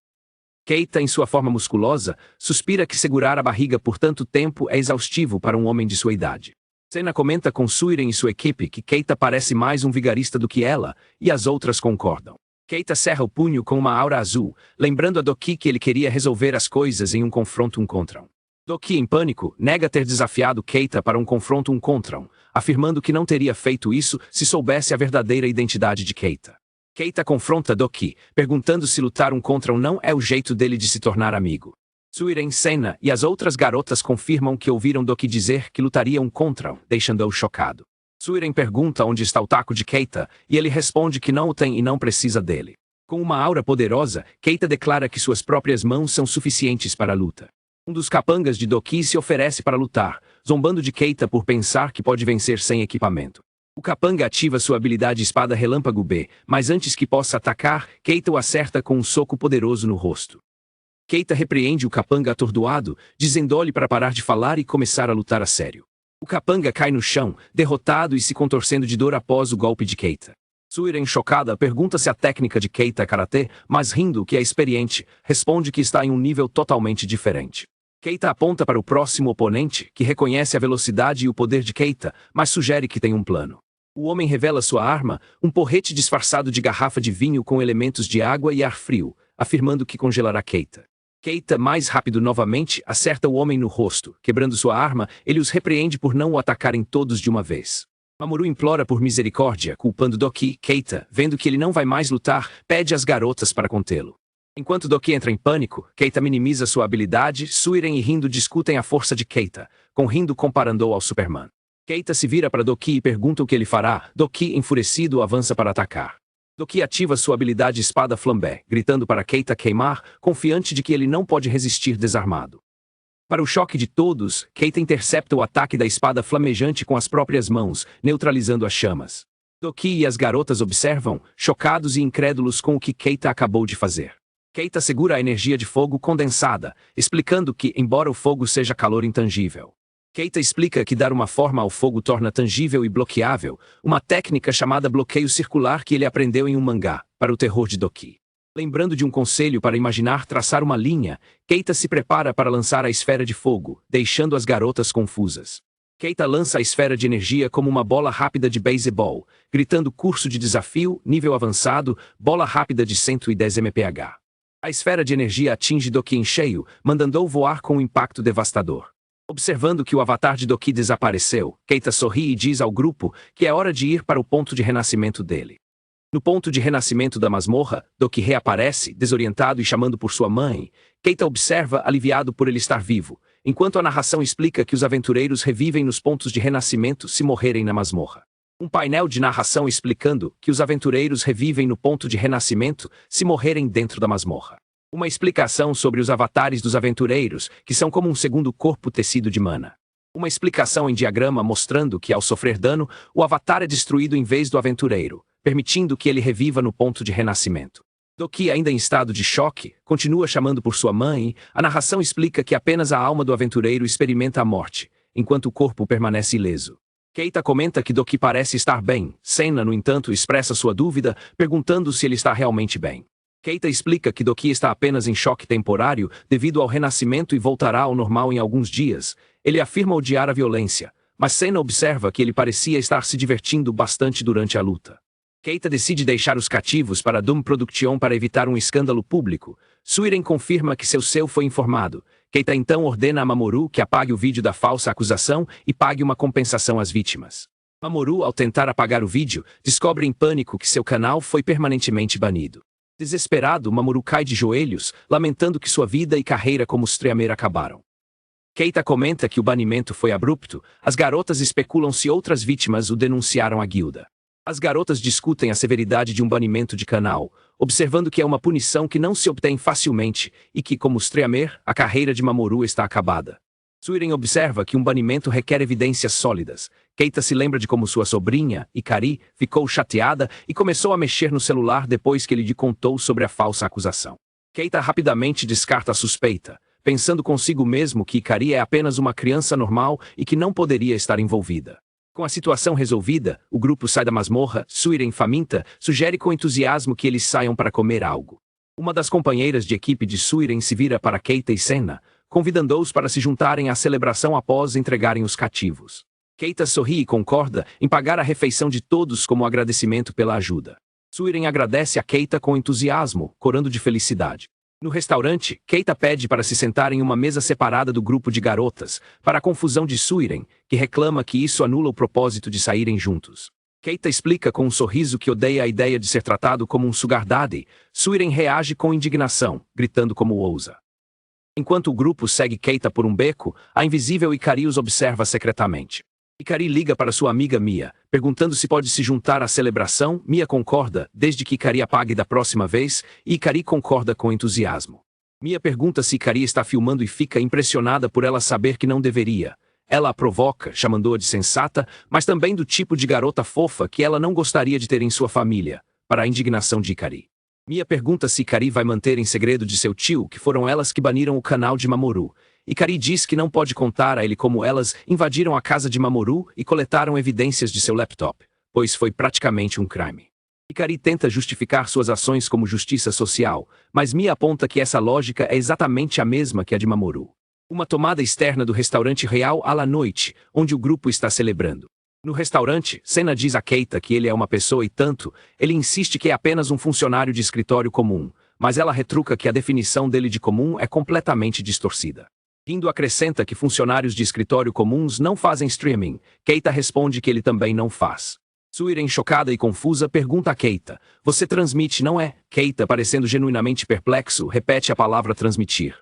Keita, em sua forma musculosa, suspira que segurar a barriga por tanto tempo é exaustivo para um homem de sua idade. Senna comenta com Suiren e sua equipe que Keita parece mais um vigarista do que ela, e as outras concordam. Keita cerra o punho com uma aura azul, lembrando a Doki que ele queria resolver as coisas em um confronto contra um. Doki, em pânico, nega ter desafiado Keita para um confronto contra um, afirmando que não teria feito isso se soubesse a verdadeira identidade de Keita. Keita confronta Doki, perguntando se lutar contra não é o jeito dele de se tornar amigo. Suiren, Senna e as outras garotas confirmam que ouviram Doki dizer que lutariam contra, deixando-o chocado. Suiren pergunta onde está o taco de Keita, e ele responde que não o tem e não precisa dele. Com uma aura poderosa, Keita declara que suas próprias mãos são suficientes para a luta. Um dos capangas de Doki se oferece para lutar, zombando de Keita por pensar que pode vencer sem equipamento. O capanga ativa sua habilidade Espada Relâmpago B, mas antes que possa atacar, Keita o acerta com um soco poderoso no rosto. Keita repreende o capanga atordoado, dizendo-lhe para parar de falar e começar a lutar a sério. O capanga cai no chão, derrotado e se contorcendo de dor após o golpe de Keita. Suiren, chocada, pergunta se a técnica de Keita é karatê, mas rindo que é experiente, responde que está em um nível totalmente diferente. Keita aponta para o próximo oponente, que reconhece a velocidade e o poder de Keita, mas sugere que tem um plano. O homem revela sua arma, um porrete disfarçado de garrafa de vinho com elementos de água e ar frio, afirmando que congelará Keita. Keita, mais rápido novamente, acerta o homem no rosto. Quebrando sua arma, ele os repreende por não o atacarem todos de uma vez. Mamoru implora por misericórdia, culpando Doki. Keita, vendo que ele não vai mais lutar, pede às garotas para contê-lo. Enquanto Doki entra em pânico, Keita minimiza sua habilidade. Suiren e Rindo discutem a força de Keita, com Rindo comparando-o ao Superman. Keita se vira para Doki e pergunta o que ele fará. Doki, enfurecido, avança para atacar. Doki ativa sua habilidade Espada Flambé, gritando para Keita queimar, confiante de que ele não pode resistir desarmado. Para o choque de todos, Keita intercepta o ataque da espada flamejante com as próprias mãos, neutralizando as chamas. Doki e as garotas observam, chocados e incrédulos com o que Keita acabou de fazer. Keita segura a energia de fogo condensada, explicando que, embora o fogo seja calor intangível, Keita explica que dar uma forma ao fogo torna tangível e bloqueável, uma técnica chamada bloqueio circular que ele aprendeu em um mangá, para o terror de Doki. Lembrando de um conselho para imaginar traçar uma linha, Keita se prepara para lançar a esfera de fogo, deixando as garotas confusas. Keita lança a esfera de energia como uma bola rápida de beisebol, gritando curso de desafio, nível avançado, bola rápida de 110 mph. A esfera de energia atinge Doki em cheio, mandando-o voar com um impacto devastador. Observando que o avatar de Doki desapareceu, Keita sorri e diz ao grupo que é hora de ir para o ponto de renascimento dele. No ponto de renascimento da masmorra, Doki reaparece, desorientado e chamando por sua mãe. Keita observa, aliviado por ele estar vivo, enquanto a narração explica que os aventureiros revivem nos pontos de renascimento se morrerem na masmorra. Um painel de narração explicando que os aventureiros revivem no ponto de renascimento se morrerem dentro da masmorra. Uma explicação sobre os avatares dos aventureiros, que são como um segundo corpo tecido de mana. Uma explicação em diagrama mostrando que, ao sofrer dano, o avatar é destruído em vez do aventureiro, permitindo que ele reviva no ponto de renascimento. Doki, ainda em estado de choque, continua chamando por sua mãe. A narração explica que apenas a alma do aventureiro experimenta a morte, enquanto o corpo permanece ileso. Keita comenta que Doki parece estar bem. Senna, no entanto, expressa sua dúvida, perguntando se ele está realmente bem. Keita explica que Doki está apenas em choque temporário devido ao renascimento e voltará ao normal em alguns dias. Ele afirma odiar a violência, mas Senna observa que ele parecia estar se divertindo bastante durante a luta. Keita decide deixar os cativos para Doom Production para evitar um escândalo público. Suiren confirma que seu seu foi informado. Keita então ordena a Mamoru que apague o vídeo da falsa acusação e pague uma compensação às vítimas. Mamoru, ao tentar apagar o vídeo, descobre em pânico que seu canal foi permanentemente banido. Desesperado, Mamoru cai de joelhos, lamentando que sua vida e carreira como streamer acabaram. Keita comenta que o banimento foi abrupto. As garotas especulam se outras vítimas o denunciaram à guilda. As garotas discutem a severidade de um banimento de canal, observando que é uma punição que não se obtém facilmente e que, como streamer, a carreira de Mamoru está acabada. Suiren observa que um banimento requer evidências sólidas. Keita se lembra de como sua sobrinha, Ikari, ficou chateada e começou a mexer no celular depois que ele lhe contou sobre a falsa acusação. Keita rapidamente descarta a suspeita, pensando consigo mesmo que Ikari é apenas uma criança normal e que não poderia estar envolvida. Com a situação resolvida, o grupo sai da masmorra. Suiren, faminta, sugere com entusiasmo que eles saiam para comer algo. Uma das companheiras de equipe de Suiren se vira para Keita e Senna, convidando-os para se juntarem à celebração após entregarem os cativos. Keita sorri e concorda em pagar a refeição de todos como agradecimento pela ajuda. Suiren agradece a Keita com entusiasmo, corando de felicidade. No restaurante, Keita pede para se sentar em uma mesa separada do grupo de garotas, para a confusão de Suiren, que reclama que isso anula o propósito de saírem juntos. Keita explica com um sorriso que odeia a ideia de ser tratado como um sugar daddy. Suiren reage com indignação, gritando como ousa. Enquanto o grupo segue Keita por um beco, a invisível Ikari os observa secretamente. Hikari liga para sua amiga Mia, perguntando se pode se juntar à celebração. Mia concorda, desde que Hikari apague da próxima vez, e Hikari concorda com entusiasmo. Mia pergunta se Hikari está filmando e fica impressionada por ela saber que não deveria. Ela a provoca, chamando-a de sensata, mas também do tipo de garota fofa que ela não gostaria de ter em sua família, para a indignação de Hikari. Mia pergunta se Hikari vai manter em segredo de seu tio que foram elas que baniram o canal de Mamoru. Hikari diz que não pode contar a ele como elas invadiram a casa de Mamoru e coletaram evidências de seu laptop, pois foi praticamente um crime. Hikari tenta justificar suas ações como justiça social, mas Mia aponta que essa lógica é exatamente a mesma que a de Mamoru. Uma tomada externa do restaurante real à noite, onde o grupo está celebrando. No restaurante, Sena diz a Keita que ele é uma pessoa e tanto, ele insiste que é apenas um funcionário de escritório comum, mas ela retruca que a definição dele de comum é completamente distorcida. Rindo acrescenta que funcionários de escritório comuns não fazem streaming. Keita responde que ele também não faz. Suiren, chocada e confusa, pergunta a Keita: "Você transmite, não é?" Keita, parecendo genuinamente perplexo, repete a palavra transmitir.